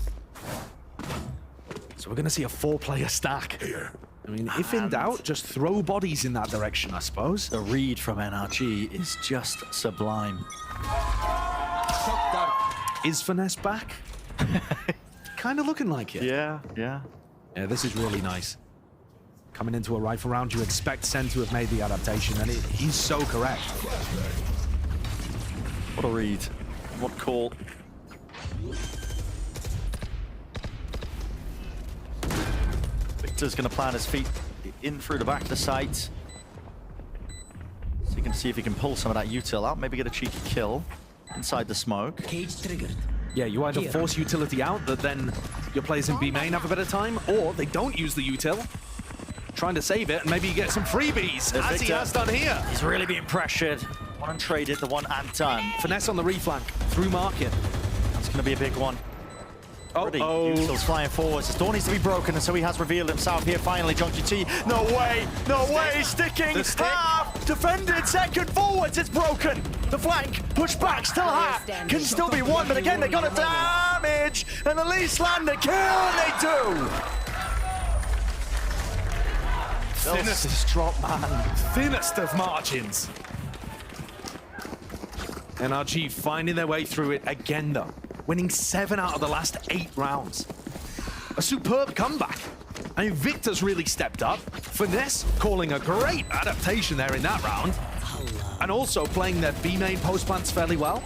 So we're going to see a 4-player stack. I mean, if in doubt, just throw bodies in that direction, I suppose. The read from NRG is just sublime. Is Finesse back? Kind of looking like it. Yeah. Yeah, this is really nice. Coming into a rifle round, you expect Sen to have made the adaptation, and he's so correct. What a read. What call. Victor's going to plant his feet in through the back of the site. So you can see if he can pull some of that util out, maybe get a cheeky kill inside the smoke. Cage triggered. Yeah, you either force utility out, that then your players in B main have a better time, or they don't use the util, trying to save it, and maybe you get some freebies, as he has done here. He's really being pressured. One untraded, the one and done. Finesse on the reflank, through market. That's going to be a big one. Already, Util's flying forwards. His door needs to be broken, and so he has revealed himself here finally. John QT, no way, sticking. Half, defended, second forwards, it's broken. The flank, push back, still half. Can still be won, but again, they got a damage, and at least land a kill, and they do. Thinnest drop, man. Thinnest of margins. NRG finding their way through it again, though. Winning 7 out of the last 8 rounds. A superb comeback. I mean, Victor's really stepped up. Finesse calling a great adaptation there in that round. And also playing their B main post plants fairly well.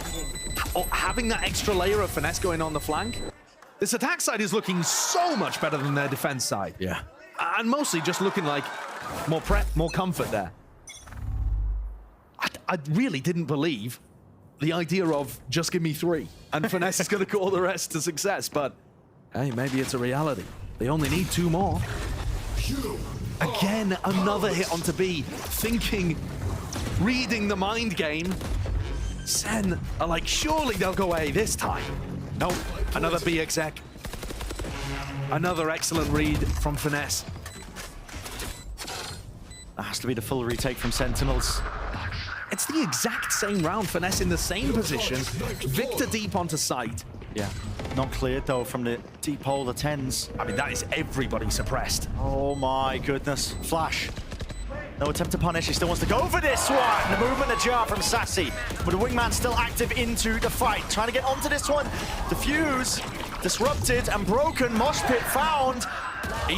Or having that extra layer of Finesse going on the flank. This attack side is looking so much better than their defense side. Yeah. And mostly just looking like more prep, more comfort there. I really didn't believe the idea of just give me 3 and Finesse is going to call the rest to success, but hey, maybe it's a reality. They only need 2 more. Again, another hit onto B, thinking, reading the mind game. Sen are like, surely they'll go A this time. Nope, another B exec. Another excellent read from Finesse. That has to be the full retake from Sentinels. It's the exact same round. Finesse in the same position. Victor deep onto site. Yeah, not cleared though from the deep hole, the 10s. I mean, that is everybody suppressed. Oh my goodness. Flash. No attempt to punish. He still wants to go for this one. The movement ajar from Sassy. But the wingman still active into the fight. Trying to get onto this one. The fuse disrupted and broken. Mosh pit found.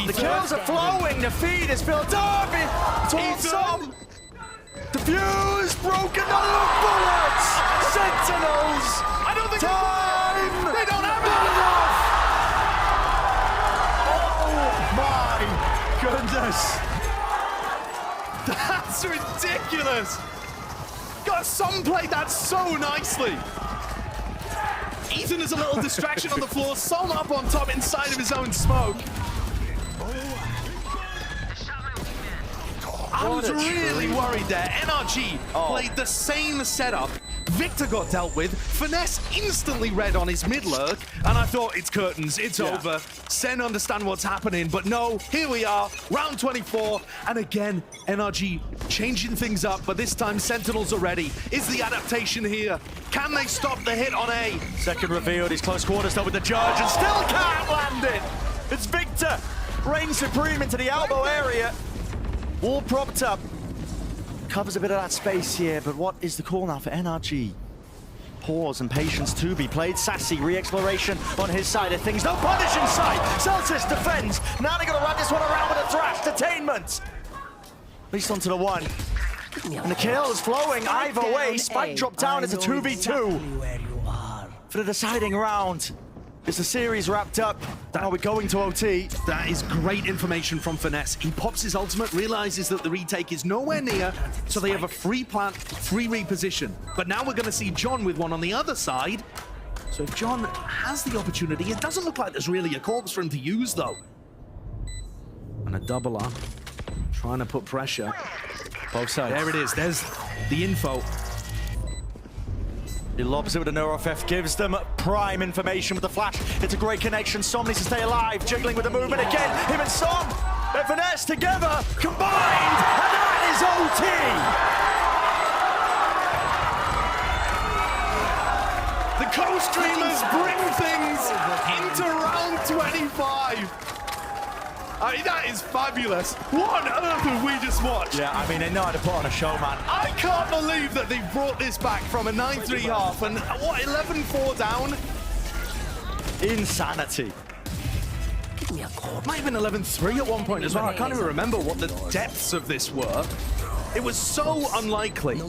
The kills are flowing, the feed is built up towards some. Defuse, broken, not enough bullets! Sentinels! I don't think Time! they don't have Oh my goodness! That's ridiculous! God, Som played that so nicely. Ethan is a little distraction on the floor. Som up on top inside of his own smoke. I was really worried there. NRG played the same setup. Victor got dealt with. Finesse instantly red on his mid lurk, and I thought it's curtains, it's over. Sen understand what's happening, but no, here we are, round 24, and again, NRG changing things up, but this time Sentinels are ready. Is the adaptation here? Can they stop the hit on A? Second revealed, he's close quarters though with the judge, and still can't land it! It's Victor! Reigns supreme into the elbow area. Wall propped up. Covers a bit of that space here, but what is the call now for NRG? Pause and patience to be played. Sassy, re-exploration on his side of things. No punish in sight. Celsius defends. Now they're going to run this one around with a thrash. Detainment. At least onto the one. And the kill is flowing either way. Spike dropped down. It's a 2v2 for the deciding round. Is the series wrapped up? Are we going to OT? That is great information from Finesse. He pops his ultimate, realizes that the retake is nowhere near, so they have a free plant, free reposition. But now we're going to see John with one on the other side. So if John has the opportunity, it doesn't look like there's really a corpse for him to use, though. And a double up, trying to put pressure. Both sides. There it is. There's the info. He lobs it with a NeuroFF, gives them prime information with the flash. It's a great connection. Som needs to stay alive, jiggling with the movement again. Him and Som, and Finesse together, combined, and that is OT! The co-streamers bring things into round 25. I mean, that is fabulous. What on earth have we just watched? Yeah, I mean, they know how to put on a show, man. I can't believe that they brought this back from a 9-3 half and, what, 11-4 down? Insanity. Might have been 11-3 at one point as well. I can't even remember what the depths of this were. It was so unlikely.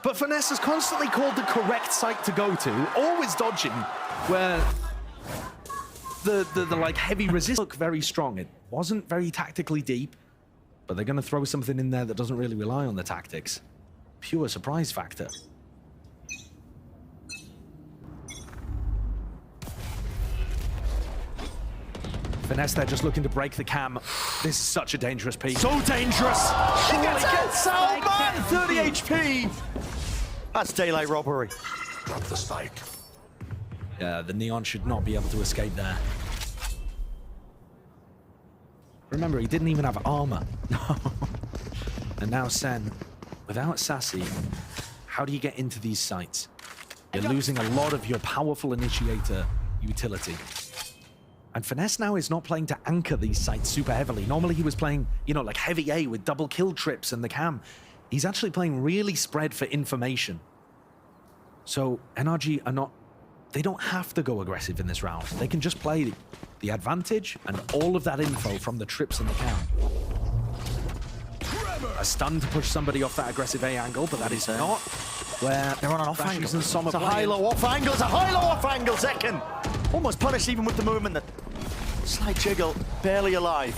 But Finesse has constantly called the correct site to go to, always dodging, where the like heavy resist look very strong. It wasn't very tactically deep, but they're going to throw something in there that doesn't really rely on the tactics. Pure surprise factor. Finesse, they're just looking to break the cam. This is such a dangerous piece. So dangerous! She gets out, man! 30 HP! That's daylight robbery. Drop the spike. Yeah, the Neon should not be able to escape there. Remember, he didn't even have armor. And now Sen, without Sassy, how do you get into these sites? You're losing a lot of your powerful initiator utility. And Finesse now is not playing to anchor these sites super heavily. Normally he was playing, you know, like heavy A with double kill trips and the cam. He's actually playing really spread for information. So NRG are not, they don't have to go aggressive in this round. They can just play the advantage and all of that info from the trips and the cam. A stun to push somebody off that aggressive A angle, but that is not where they're on an off angle. And Som It's a high-low off angle. It's a high-low off angle. Zekken almost punished even with the movement. That slight jiggle, barely alive.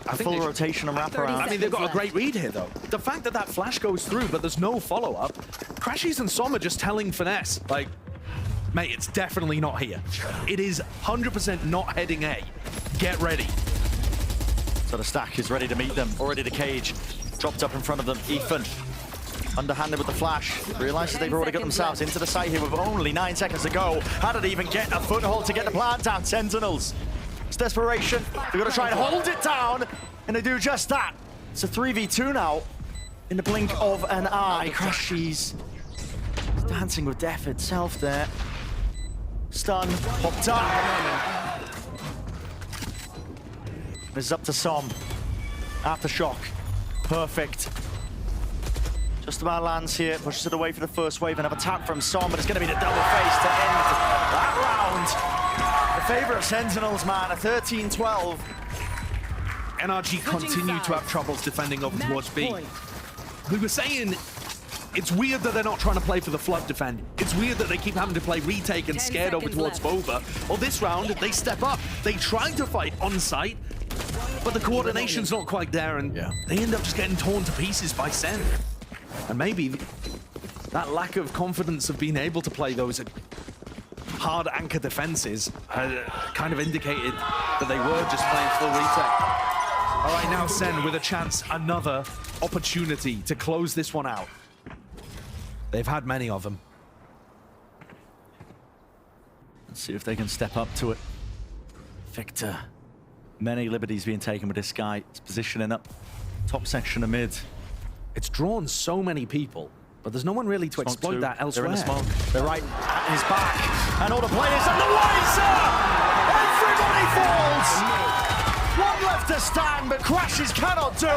A full rotation and wraparound. I mean, they've got a great read here, though. The fact that that flash goes through, but there's no follow-up. Crashies and Som are just telling Finesse, like, mate, it's definitely not here. It is 100% not heading A. Get ready. So the stack is ready to meet them, already the cage. Dropped up in front of them, Ethan. Underhanded with the flash. Realizes they've already got themselves into the site here with only 9 seconds to go. How did they even get a foothold to get the plant down? Sentinels. It's desperation. They've got to try and hold it down, and they do just that. It's a 3v2 now. In the blink of an eye, Crashies dancing with death itself there. Stun, popped up. This is up to Som. Aftershock. Perfect. Just about lands here, pushes it away for the first wave, and have a tap from Som, but it's going to be the double face to end that round. The favor of Sentinels, man. A 13-12. NRG continue to have troubles defending over towards B. We were saying it's weird that they're not trying to play for the flood defend. It's weird that they keep having to play retake and 10 scared over seconds towards Bova. Well, this round, they step up. They try to fight on site, but the coordination's not quite there, and they end up just getting torn to pieces by Sen. And maybe that lack of confidence of being able to play those hard anchor defenses kind of indicated that they were just playing full retake. All right, now Sen with a chance, another opportunity to close this one out. They've had many of them. Let's see if they can step up to it. Victor. Many liberties being taken with this guy. It's positioning up top section of mid. It's drawn so many people, but there's no one really to exploit that elsewhere. They're in the smoke. They're right at his back. And all the players on the laser! Everybody falls! One left to stand, but Crashes cannot do it!